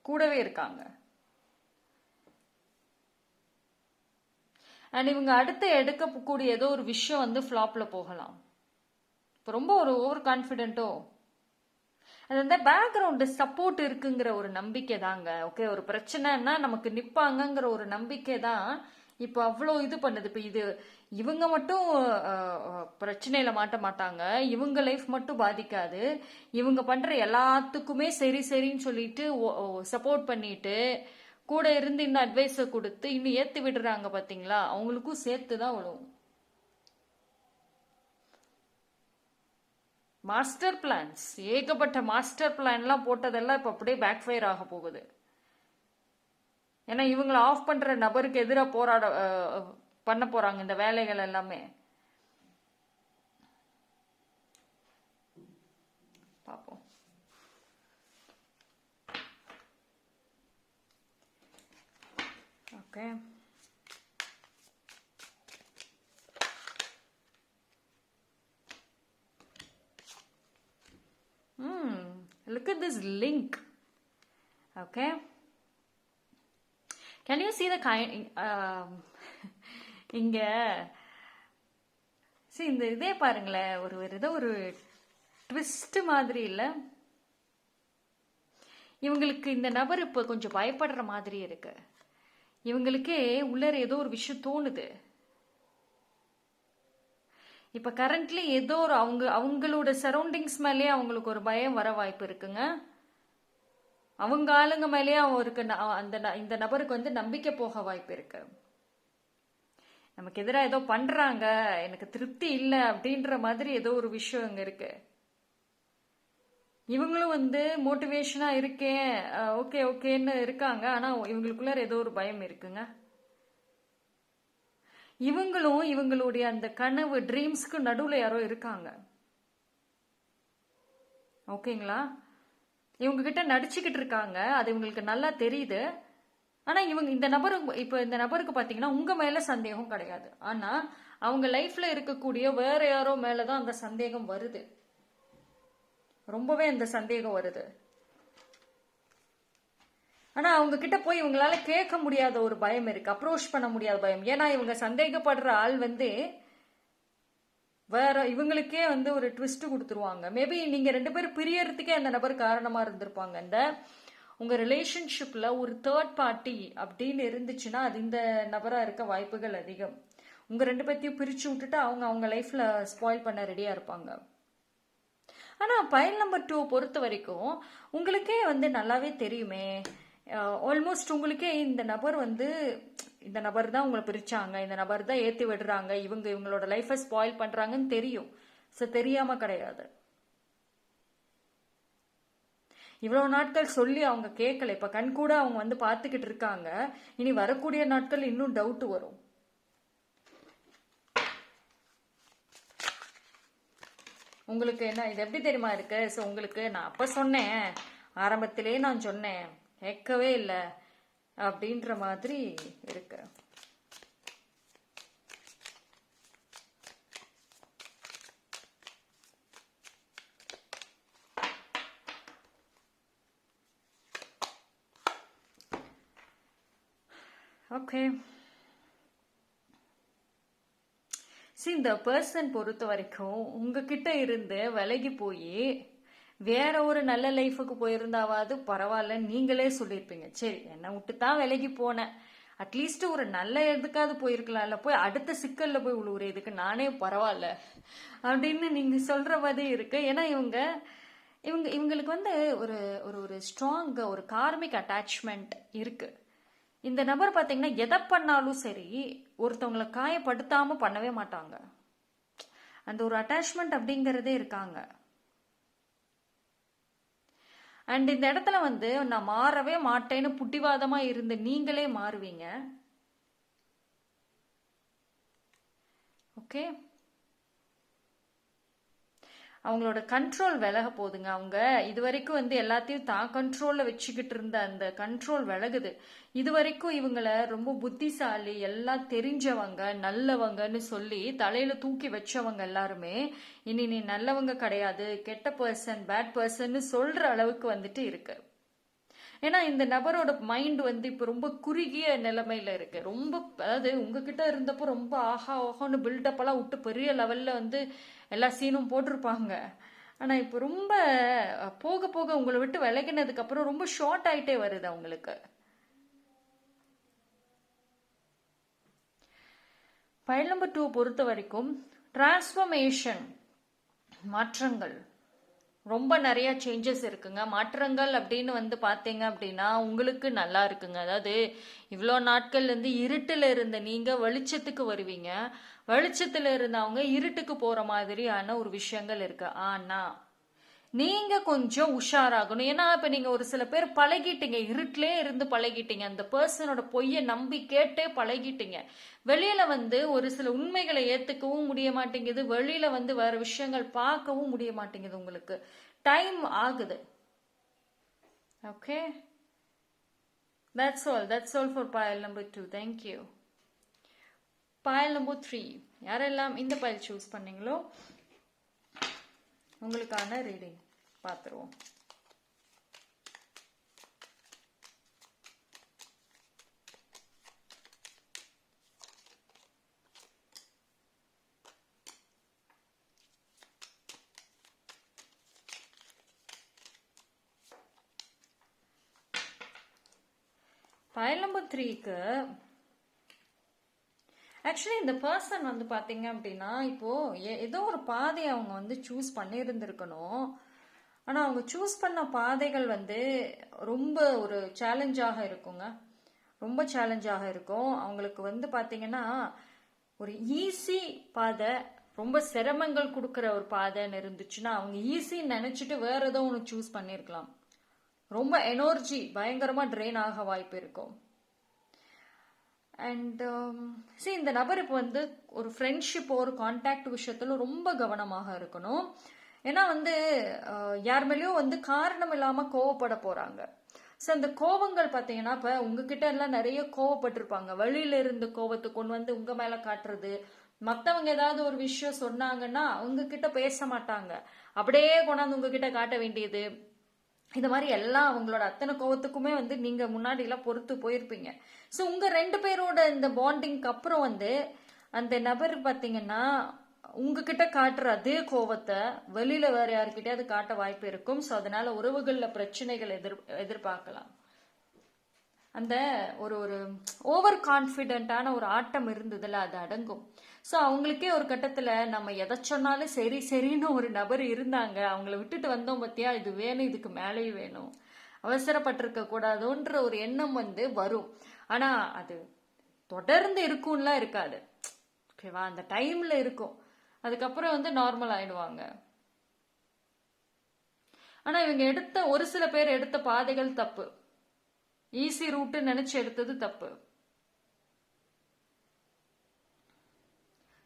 கூடவே இருக்காங்க. அண்ட் இவங்க அடுத்து எடுக்கக்கூடிய ஏதோ ஒரு விஷயம் வந்து ஃப்ளாப்ல போகலாம். இப்போ ரொம்ப ஒரு ஓவர் கான்ஃபிடென்ட்டோ, அது வந்து பேக்ரவுண்டு சப்போர்ட் இருக்குங்கிற ஒரு நம்பிக்கை தாங்க. ஓகே, ஒரு பிரச்சனைன்னா நமக்கு நிப்பாங்கங்கிற ஒரு நம்பிக்கை தான் இப்போ அவ்வளோ இது பண்ணுது. இப்போ இது இவங்க மட்டும் பிரச்சனையில மாட்ட மாட்டாங்க, இவங்க லைஃப் மட்டும் பாதிக்காது. இவங்க பண்ற எல்லாத்துக்குமே சரி சரின்னு சொல்லிட்டு சப்போர்ட் பண்ணிட்டு கூட இருந்து இன்னும் அட்வைஸை கொடுத்து இன்னும் ஏத்தி விடுறாங்க பாத்தீங்களா, அவங்களுக்கும் சேர்த்து தான் விழுவும். மாஸ்டர் பிளான்ஸ், ஏகப்பட்ட மாஸ்டர் பிளான்லாம் போட்டதெல்லாம் இப்ப அப்படியே பேக் ஃபயர் ஆக போகுது. ஏன்னா இவங்களை ஆஃப் பண்ற நபருக்கு எதிராக பண்ண போறாங்க இந்த வேலைகள் எல்லாமே. பார்ப்போம். Okay, look at this link. Okay, can you see the kind இங்க see இந்த இதே பாருங்களேன், ஏதோ ஒரு ட்விஸ்ட் மாதிரி இல்ல? இவங்களுக்கு இந்த நபர் இப்ப கொஞ்சம் பயப்படுற மாதிரி இருக்கு. இவங்களுக்கே உள்ளர ஏதோ ஒரு விஷயம் தோணுது. இப்ப கரண்ட்லி ஏதோ ஒரு அவங்களோட சரௌண்டிங்ஸ் மேலேயே அவங்களுக்கு ஒரு பயம் வர வாய்ப்பு இருக்குங்க. அவங்க ஆளுங்க மேலேயே அவருக்கு இந்த நபருக்கு வந்து நம்பிக்கை போக வாய்ப்பு இருக்கு. நமக்கு எதிராக ஏதோ பண்றாங்க, எனக்கு திருப்தி இல்லை அப்படின்ற மாதிரி ஏதோ ஒரு விஷயம் அங்க இருக்கு. இவங்களும் வந்து மோட்டிவேஷனா இருக்கேன், ஓகே ஓகேன்னு இருக்காங்க. ஆனா இவங்களுக்குள்ள ஏதோ ஒரு பயம் இருக்குங்க. இவங்களும் இவங்களுடைய அந்த கனவு ட்ரீம்ஸ்க்கு நடுவுல யாரோ இருக்காங்க. ஓகேங்களா? இவங்க கிட்ட நடிச்சுக்கிட்டு இருக்காங்க, அது இவங்களுக்கு நல்லா தெரியுது. ஆனா இவங்க இந்த நபருக்கு பாத்தீங்கன்னா உங்க மேல சந்தேகம் கிடையாது. ஆனா அவங்க லைஃப்ல இருக்கக்கூடிய வேற யாரோ மேலதான் அந்த சந்தேகம் வருது. ரொம்பவே அந்த சந்தேகம் வருது. ஆனா அவங்க கிட்ட போய் இவங்களால கேட்க முடியாத ஒரு பயம் இருக்கு, அப்ரோச் பண்ண முடியாத பயம். ஏன்னா இவங்க சந்தேகப்படுற ஆள் வந்து வேற இவங்களுக்கே வந்து ஒரு ட்விஸ்ட் கொடுத்துருவாங்க. மேபி நீங்க 2 பேரும் பிரியறதுக்கே அந்த நபர் காரணமா இருந்திருப்பாங்க. இந்த உங்க ரிலேஷன்ஷிப்ல ஒரு தேர்ட் பார்ட்டி அப்படின்னு இருந்துச்சுன்னா அது இந்த நபரா இருக்க வாய்ப்புகள் அதிகம். உங்க 2 பேர்த்தையும் பிரிச்சு விட்டுட்டு அவங்க லைஃப்ல ஸ்பாயில் பண்ண ரெடியா இருப்பாங்க. ஆனா பைல் நம்பர் 2 பொறுத்த வரைக்கும் உங்களுக்கே வந்து நல்லாவே தெரியுமே, ஆல்மோஸ்ட் உங்களுக்கே இந்த நபர் தான் உங்களை பிரிச்சாங்க, இந்த நபர் தான் ஏத்தி விடுறாங்க, இவங்களோட லைஃபை ஸ்பாயில் பண்றாங்கன்னு தெரியும். தெரியாம கிடையாது. இவ்வளவு நாட்கள் சொல்லி அவங்க கேட்கல, இப்ப கண் கூட அவங்க வந்து பார்த்துக்கிட்டு இருக்காங்க. இனி வரக்கூடிய நாட்கள் இன்னும் டவுட் வரும். உங்களுக்கு என்ன இது எப்படி தெரியுமா இருக்கு? உங்களுக்கு நான் அப்ப சொன்னேன், ஆரம்பத்திலே நான் சொன்னேன், கேட்கவே இல்லை அப்படின்ற மாதிரி இருக்கு. ஓகே, இந்த பர்சன் பொறுத்த வரைக்கும் உங்ககிட்ட இருந்து விலகி போய் வேற ஒரு நல்ல லைஃபுக்கு போயிருந்தாவது பரவாயில்ல நீங்களே சொல்லியிருப்பீங்க. சரி, என்னை விட்டு தான் விலகி போனேன், அட்லீஸ்ட் ஒரு நல்ல இதுக்காவது போயிருக்கலாம்ல, போய் அடுத்த சிக்கல்ல போய் உழுவுற இதுக்கு நானே பரவாயில்ல அப்படின்னு நீங்க சொல்ற மாதிரி இருக்கு. ஏன்னா இவங்களுக்கு வந்து ஒரு ஒரு ஸ்ட்ராங் ஒரு கார்மிக் அட்டாச்மெண்ட் இருக்கு. இந்த நபர் பாத்தீங்கன்னா எதை பண்ணாலும் சரி ஒருத்தவங்களை காயப்படுத்தாம பண்ணவே மாட்டாங்க. அந்த ஒரு அட்டாச்மெண்ட் அப்படிங்கறதே இருக்காங்க. அண்ட் இந்த இடத்துல வந்து நான் மாறவே மாட்டேன்னு புட்டிவாதமா இருந்து நீங்களே மாறுவீங்க. ஓகே, அவங்களோட கண்ட்ரோல் விலக போகுதுங்க. அவங்க இது வரைக்கும் வந்து எல்லாத்தையும் தான் கண்ட்ரோல்ல வச்சுக்கிட்டு இருந்த அந்த கண்ட்ரோல் விலகுது. இது வரைக்கும் இவங்கள ரொம்ப புத்திசாலி, எல்லாம் தெரிஞ்சவங்க, நல்லவங்கன்னு சொல்லி தலையில தூக்கி வச்சவங்க எல்லாருமே இனி நீ நல்லவங்க கிடையாது, கெட்ட பர்சன், பேட் பர்சன் சொல்ற அளவுக்கு வந்துட்டு இருக்கு. ஏன்னா இந்த நபரோட மைண்ட் வந்து இப்ப ரொம்ப குறுகிய நிலைமையில இருக்கு. ரொம்ப அதாவது உங்ககிட்ட இருந்தப்போ ரொம்ப ஆஹா ஓஹோன்னு பில்டப் எல்லாம் விட்டு பெரிய லெவல்ல வந்து எல்லா சீனும் போட்டிருப்பாங்க. ஆனா இப்ப ரொம்ப போக போக உங்களை விட்டு விலகினதுக்கு அப்புறம் ரொம்ப ஷார்ட் ஆயிட்டே வருது அவங்களுக்கு. ஃபைல் நம்பர் 2 பொறுத்த வரைக்கும் டிரான்ஸ்ஃபர்மேஷன், மாற்றங்கள், ரொம்ப நிறைய சேஞ்சஸ் இருக்குங்க. மாற்றங்கள் அப்படின்னு வந்து பார்த்தீங்க அப்படின்னா உங்களுக்கு நல்லா இருக்குங்க. அதாவது இவ்வளோ நாட்கள்ல இருந்து இருட்டுல இருந்த நீங்க வெளிச்சத்துக்கு வருவீங்க, வெளிச்சத்துல இருந்தவங்க இருட்டுக்கு போற மாதிரியான ஒரு விஷயங்கள் இருக்கு. ஆனா நீங்க கொஞ்சம் உஷாராகணும். ஏன்னா இப்ப நீங்க ஒரு சில பேர் பழகிட்டீங்க, இருட்டிலே இருந்து பழகிட்டீங்க, அந்த பர்சனோட பொய்யை நம்பி கேட்டே பழகிட்டீங்க. வெளியில வந்து ஒரு சில உண்மைகளை ஏத்துக்கவும் முடிய மாட்டேங்குது, வெளியில வந்து வேற விஷயங்கள் பார்க்கவும் முடிய மாட்டேங்குது. உங்களுக்கு டைம் ஆகுது. Okay, that's all for pile number 2. Thank you. pile number 3, யாரெல்லாம் இந்த pile சூஸ் பண்ணீங்களோ உங்களுக்கான ரீடிங் பார்த்துருவோம். pile number 3க்கு ஆக்சுவலி இந்த பர்சன் வந்து பாத்தீங்க அப்படின்னா இப்போ ஏதோ ஒரு பாதையை அவங்க வந்து சூஸ் பண்ணியிருந்திருக்கணும். ஆனா அவங்க சூஸ் பண்ண பாதைகள் வந்து ரொம்ப ஒரு சேலஞ்சாக இருக்குங்க, ரொம்ப சேலஞ்சாக இருக்கும். அவங்களுக்கு வந்து பாத்தீங்கன்னா ஒரு ஈஸி பாதை, ரொம்ப சிரமங்கள் கொடுக்குற ஒரு பாதைன்னு இருந்துச்சுன்னா அவங்க ஈஸின்னு நினைச்சிட்டு வேற ஏதோ ஒன்று சூஸ் பண்ணியிருக்கலாம். ரொம்ப எனர்ஜி பயங்கரமா ட்ரெயின் ஆக வாய்ப்பு இருக்கும். அண்ட் இந்த நபர் இப்போ வந்து ஒரு ஃப்ரெண்ட்ஷிப் ஒரு கான்டாக்ட் விஷயத்துல ரொம்ப கவனமாக இருக்கணும். ஏன்னா வந்து யார் மேலேயும் வந்து காரணம் இல்லாம கோவப்பட போறாங்க. ஸோ அந்த கோபங்கள் பார்த்தீங்கன்னா இப்போ உங்ககிட்ட எல்லாம் நிறைய கோவப்பட்டிருப்பாங்க, வெளியில இருந்து கோவத்தை கொண்டு வந்து உங்க மேல காட்டுறது. மற்றவங்க ஏதாவது ஒரு விஷயம் சொன்னாங்கன்னா அவங்க கிட்ட பேச மாட்டாங்க, அப்படியே கொண்டாந்து உங்ககிட்ட காட்ட வேண்டியது. இந்த மாதிரி எல்லாம் அவங்களோட அத்தனை கோவத்துக்குமே வந்து நீங்க முன்னாடி எல்லாம் பொறுத்து போயிருப்பீங்க. ஸோ உங்க 2 பேரோட இந்த பாண்டிங்க்கு அப்புறம் வந்து அந்த நபர் பார்த்தீங்கன்னா உங்ககிட்ட காட்டுற அதே கோவத்தை வெளியில வேற யாருக்கிட்டயாவது காட்ட வாய்ப்பு இருக்கும். ஸோ அதனால உறவுகள்ல பிரச்சனைகள் எதிர்பார்க்கலாம். அந்த ஒரு ஒரு ஓவர் கான்ஃபிடென்ட்டான ஒரு ஆட்டம் இருந்ததுல அது அடங்கும். ஸோ அவங்களுக்கே ஒரு கட்டத்தில் நம்ம எதை சொன்னாலும் சரி சரின்னு ஒரு நபர் இருந்தாங்க, அவங்கள விட்டுட்டு வந்தோம் பத்தியா, இது வேணும் இதுக்கு மேலேயும் வேணும், அவசரப்பட்டிருக்க கூடாதுன்ற ஒரு எண்ணம் வந்து வரும். ஆனா அது தொடர்ந்து இருக்கும்லாம் இருக்காது, ஓகேவா? அந்த டைம்ல இருக்கும், அதுக்கப்புறம் வந்து நார்மல் ஆயிடுவாங்க. ஆனா இவங்க எடுத்த ஒரு சில பேர் எடுத்த பாதைகள் தப்பு, ஈஸி ரூட் நினைச்சு எடுத்தது தப்பு.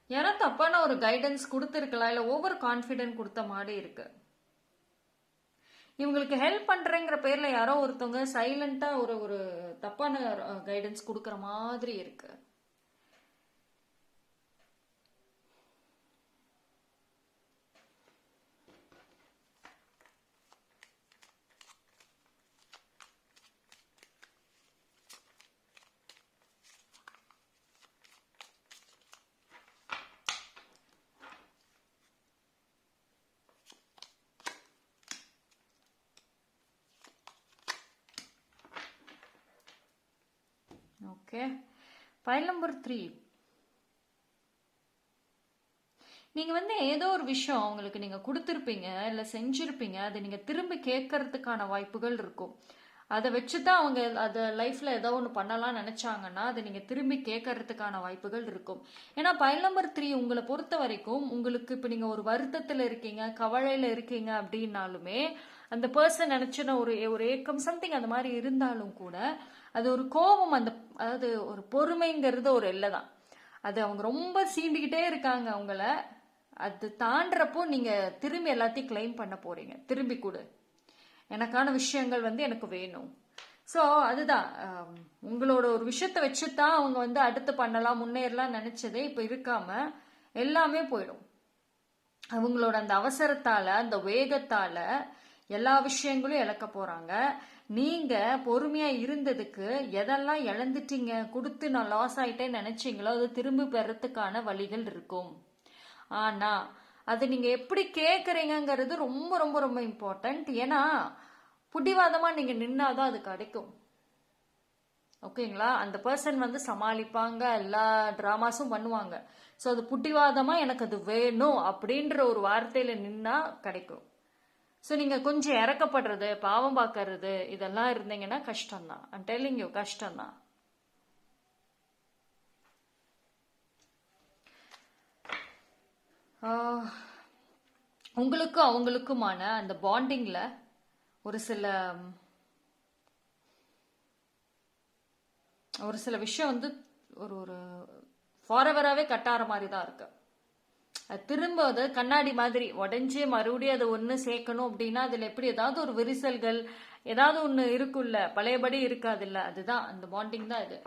ஏன்னா தப்பான ஒரு கைடன்ஸ் கொடுத்துருக்கலாம், இல்லை ஓவர் கான்ஃபிடென்ட் கொடுத்த மாதிரி இருக்கு. இவங்களுக்கு ஹெல்ப் பண்றேங்கிற பேர்ல யாரோ ஒருத்தவங்க சைலண்டா ஒரு ஒரு தப்பான கைடன்ஸ் கொடுக்கற மாதிரி இருக்கு. Okay, file number 3. நீங்க வந்து ஏதோ ஒரு விஷயம் அவங்களுக்கு நீங்க கொடுத்துருப்பீங்க, இல்லை செஞ்சிருப்பீங்க, அதை நீங்க திரும்பி கேட்கறதுக்கான வாய்ப்புகள் இருக்கும். அதை வச்சுதான் அவங்க அதை லைஃப்ல ஏதோ ஒன்று பண்ணலாம் நினைச்சாங்கன்னா அதை நீங்க திரும்பி கேட்கறதுக்கான வாய்ப்புகள் இருக்கும். ஏன்னா ஃபைல் நம்பர் 3 உங்களை பொறுத்த வரைக்கும் உங்களுக்கு இப்போ நீங்க ஒரு வருத்தத்தில் இருக்கீங்க, கவலையில இருக்கீங்க அப்படின்னாலுமே அந்த பர்சன் நினைச்சுன ஒரு ஒரு ஏக்கம் சம்திங் அந்த மாதிரி இருந்தாலும் கூட அது ஒரு கோபம், அந்த அதாவது ஒரு பொறுமைங்கிறது ஒரு எல்லை தான். அது அவங்க ரொம்ப சீண்டிக்கிட்டே இருக்காங்க அவங்கள, அது தாண்டறப்போ நீங்க திரும்பி எல்லாத்தையும் கிளைம் பண்ண போறீங்க. திரும்பி கொடு, எனக்கான விஷயங்கள் வந்து எனக்கு வேணும். ஸோ அதுதான் உங்களோட ஒரு விஷயத்தை வச்சுதான் அவங்க வந்து அடுத்து பண்ணலாம் முன்னேறலாம் நினைச்சதே இப்போ இருக்காம எல்லாமே போயிடும். அவங்களோட அந்த அவசரத்தால அந்த வேகத்தால எல்லா விஷயங்களும் இழக்க போறாங்க. நீங்க பொறுமையா இருந்ததுக்கு எதெல்லாம் இழந்துட்டீங்க, கொடுத்து நான் லாஸ் ஆயிட்டேன்னு நினைச்சீங்களோ அது திரும்பி பெறத்துக்கான வழிகள் இருக்கும். ஆனா அது நீங்க எப்படி கேட்குறீங்கிறது ரொம்ப ரொம்ப ரொம்ப இம்பார்ட்டன்ட். ஏன்னா புடிவாதமா நீங்க நின்னாதான் அது கிடைக்கும். ஓகேங்களா? அந்த பர்சன் வந்து சமாளிப்பாங்க, எல்லா டிராமாஸும் பண்ணுவாங்க. ஸோ அது புட்டிவாதமா எனக்கு அது வேணும் அப்படின்ற ஒரு வார்த்தையில நின்னா கிடைக்கும். ஸோ நீங்க கொஞ்சம் இறக்கப்படுறது, பாவம் பார்க்கறது இதெல்லாம் இருந்தீங்கன்னா கஷ்டம்தான். ஐம் டெல்லிங் யூ, கஷ்டம்தான். உங்களுக்கும் அவங்களுக்குமான அந்த பாண்டிங்ல ஒரு சில விஷயம் வந்து ஒரு ஒரு ஃபாரெவராகவே கட்டார மாதிரி தான் இருக்கு. அது திரும்ப அது கண்ணாடி மாதிரி உடஞ்சி மறுபடியும் அதை ஒன்று சேர்க்கணும் அப்படின்னா அதில் எப்படி ஏதாவது ஒரு விரிசல்கள் ஏதாவது ஒன்று இருக்குல்ல, பழையபடி இருக்காது இல்ல, அதுதான் அந்த பாண்டிங் தான் இது.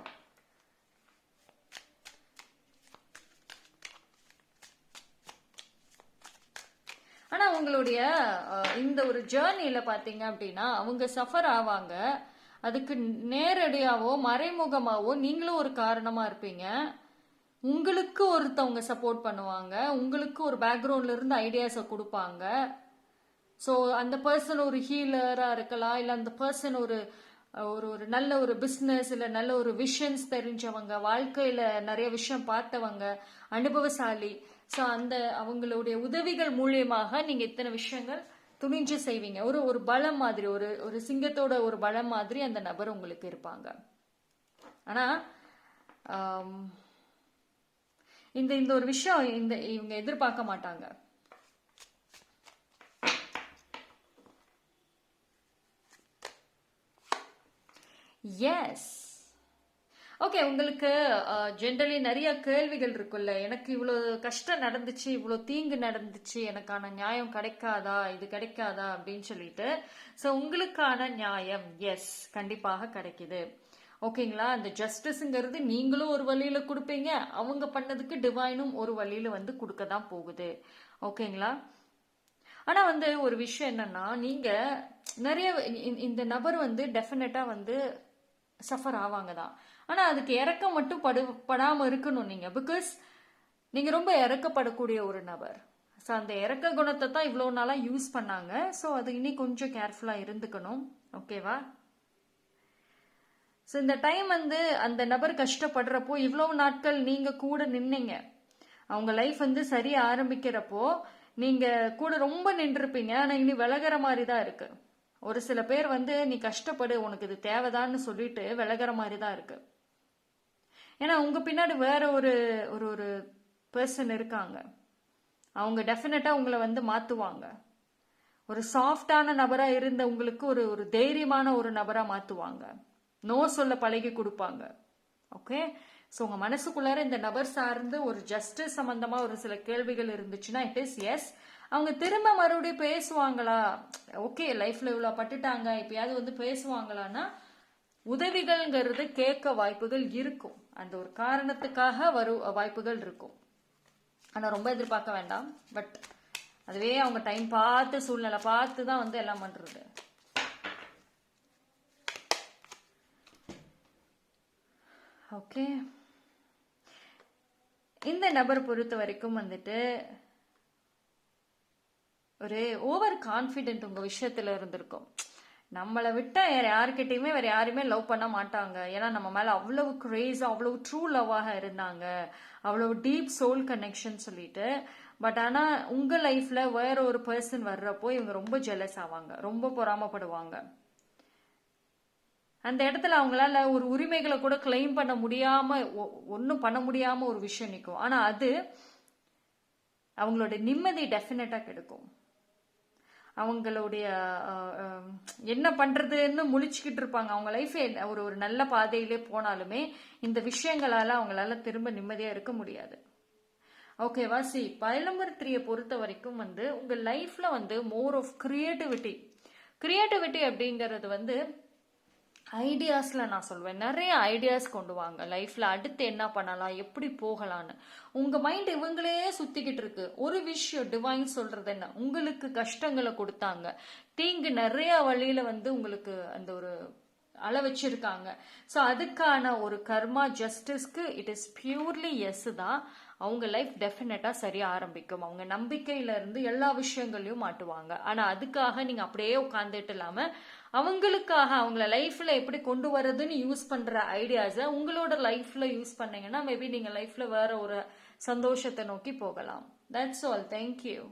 ஆனா உங்களுடைய இந்த ஒரு ஜேர்னியில பாத்தீங்க அப்படின்னா அவங்க சஃபர் ஆவாங்க. அதுக்கு நேரடியாவோ மறைமுகமாவோ நீங்களும் ஒரு காரணமா இருப்பீங்க. உங்களுக்கு ஒருத்தவங்க சப்போர்ட் பண்ணுவாங்க, உங்களுக்கு ஒரு பேக்ரவுண்ட்ல இருந்து ஐடியாஸை கொடுப்பாங்க. ஸோ அந்த பர்சன் ஒரு ஹீலரா இருக்கலாம், இல்லை அந்த பர்சன் ஒரு ஒரு ஒரு நல்ல ஒரு பிஸ்னஸ் இல்லை நல்ல ஒரு விஷன்ஸ் தெரிஞ்சவங்க, வாழ்க்கையில நிறைய விஷயம் பார்த்தவங்க, அனுபவசாலி. ஸோ அந்த அவங்களுடைய உதவிகள் மூலியமாக நீங்க இத்தனை விஷயங்கள் துணிஞ்சு செய்வீங்க. ஒரு ஒரு பலம் மாதிரி, ஒரு ஒரு சிங்கத்தோட ஒரு பலம் மாதிரி அந்த நபர் உங்களுக்கு இருப்பாங்க. ஆனா இந்த இந்த ஒரு விஷயம் இவங்க எதிர்பார்க்க மாட்டாங்க. S, okay. உங்களுக்கு ஜென்ரலி நிறைய கேள்விகள் இருக்குல்ல, எனக்கு இவ்வளோ கஷ்டம் நடந்துச்சு, இவ்வளோ தீங்கு நடந்துச்சு, எனக்கான நியாயம் கிடைக்காதா, இது கிடைக்காதா அப்படின்னு சொல்லிட்டு. ஸோ உங்களுக்கான நியாயம் எஸ் கண்டிப்பாக கிடைக்குது. ஓகேங்களா? அந்த ஜஸ்டிஸ்ங்கிறது நீங்களும் ஒரு வழியில கொடுப்பீங்க, அவங்க பண்ணதுக்கு டிவைனும் ஒரு வழியில வந்து கொடுக்க தான் போகுது. ஓகேங்களா? ஆனா வந்து ஒரு விஷயம் என்னன்னா, நீங்க நிறைய இந்த நபர் வந்து டெஃபினட்டா வந்து சஃபர் ஆவாங்க தான். ஆனா அதுக்கு இறக்கம் மட்டும் படாம இருக்கணும் நீங்க. பிகாஸ் நீங்க ரொம்ப இறக்கப்படக்கூடிய ஒரு நபர். ஸோ அந்த இறக்க குணத்தை தான் இவ்வளோ நாளா யூஸ் பண்ணாங்க. ஸோ அது இனி கொஞ்சம் கேர்ஃபுல்லா இருந்துக்கணும். ஓகேவா? ஸோ இந்த டைம் வந்து அந்த நபர் கஷ்டப்படுறப்போ இவ்வளவு நாட்கள் நீங்க கூட நின்னீங்க. அவங்க லைஃப் வந்து சரியா ஆரம்பிக்கிறப்போ நீங்க கூட ரொம்ப நின்றுப்பீங்க. ஆனா இனி விலகிற மாதிரி தான் இருக்கு. ஒரு சில பேர் வந்து நீ கஷ்டப்படு, உனக்கு இது தேவைதான்னு சொல்லிட்டு விலகிற மாதிரி தான் இருக்கு. ஏன்னா உங்க பின்னாடி வேற ஒரு ஒரு ஒரு பர்சன் இருக்காங்க. அவங்க டெஃபினட்டா உங்களை வந்து மாத்துவாங்க. ஒரு சாஃப்டான நபரா இருந்த உங்களுக்கு ஒரு ஒரு தைரியமான ஒரு நபரா மாத்துவாங்க. நோ சொல்ல பழகி கொடுப்பாங்க. ஓகே, ஸோ உங்க மனசுக்குள்ளார இந்த நபர் சார்ந்து ஒரு ஜஸ்டிஸ் சம்பந்தமா ஒரு சில கேள்விகள் இருந்துச்சுன்னா இட் இஸ் எஸ். அவங்க திரும்ப மறுபடியும் பேசுவாங்களா? ஓகே, லைஃப்ல இவ்வளோ பட்டுட்டாங்க, இப்பயாவது வந்து பேசுவாங்களான்னா உதவிகள்ங்கிறது கேட்க வாய்ப்புகள் இருக்கும். அந்த ஒரு காரணத்துக்காக வரும் வாய்ப்புகள் இருக்கும். ஆனால் ரொம்ப எதிர்பார்க்க வேண்டாம். பட் அதுவே அவங்க டைம் பார்த்து சூழ்நிலை பார்த்து தான் வந்து எல்லாம் பண்றது. ஓகே, இந்த நபர் பொறுத்த வரைக்கும் வந்துட்டு ஒரு ஓவர் கான்ஃபிடென்ட் உங்க விஷயத்துல இருந்திருக்கும். நம்மளை விட்டா வேற யாருக்கிட்டையுமே வேற யாருமே லவ் பண்ண மாட்டாங்க. ஏன்னா நம்ம மேல அவ்வளவு கிரேஸ், அவ்வளவு ட்ரூ லவ்வாக இருந்தாங்க, அவ்வளவு டீப் சோல் கனெக்ஷன் சொல்லிட்டு. பட் ஆனா உங்க லைஃப்ல வேற ஒரு பர்சன் வர்றப்போ இவங்க ரொம்ப ஜெலஸ் ஆவாங்க, ரொம்ப பொறாமப்படுவாங்க. அந்த இடத்துல அவங்களால ஒரு உரிமைகளை கூட கிளைம் பண்ண முடியாம, ஒன்றும் பண்ண முடியாம ஒரு விஷயம் நிற்கும். ஆனா அது அவங்களோட நிம்மதி டெஃபினட்டா கிடைக்கும். அவங்களுடைய என்ன பண்றதுன்னு முழிச்சுக்கிட்டு இருப்பாங்க. அவங்க லைஃபே ஒரு ஒரு நல்ல பாதையிலே போனாலுமே இந்த விஷயங்களால அவங்களால திரும்ப நிம்மதியா இருக்க முடியாது. ஓகேவா? சி, பைலம்பர் 3 பொறுத்த வரைக்கும் வந்து உங்க லைஃப்ல வந்து மோர் ஆஃப் கிரியேட்டிவிட்டி அப்படிங்கிறது வந்து ஐடியாஸ்ல நான் சொல்வேன். நிறைய ஐடியாஸ் கொண்டு வாங்க லைஃப்ல. அடுத்து என்ன பண்ணலாம், எப்படி போகலான்னு உங்க மைண்ட் இவங்களே சுத்திக்கிட்டு இருக்கு. ஒரு விஷயம் டிவைன் சொல்றது என்ன, உங்களுக்கு கஷ்டங்களை கொடுத்தாங்க, தீங்கு நிறைய வழியில வந்து உங்களுக்கு அந்த ஒரு அள வச்சிருக்காங்க. ஸோ அதுக்கான ஒரு கர்மா ஜஸ்டிஸ்க்கு இட் இஸ் பியூர்லி எஸ் தான். அவங்க லைஃப் டெஃபினட்டா சரியா ஆரம்பிக்கும். அவங்க நம்பிக்கையில இருந்து எல்லா விஷயங்களையும் மாட்டுவாங்க. ஆனா அதுக்காக நீங்க அப்படியே உட்கார்ந்துட்டு இல்லாம அவங்களுக்காக அவங்கள லைஃப்ல எப்படி கொண்டு வரதுன்னு யூஸ் பண்ற ஐடியாஸை உங்களோட லைஃப்ல யூஸ் பண்ணீங்கன்னா மேபி நீங்க லைஃப்ல வேற ஒரு சந்தோஷத்தை நோக்கி போகலாம். That's all. தேங்க்யூ.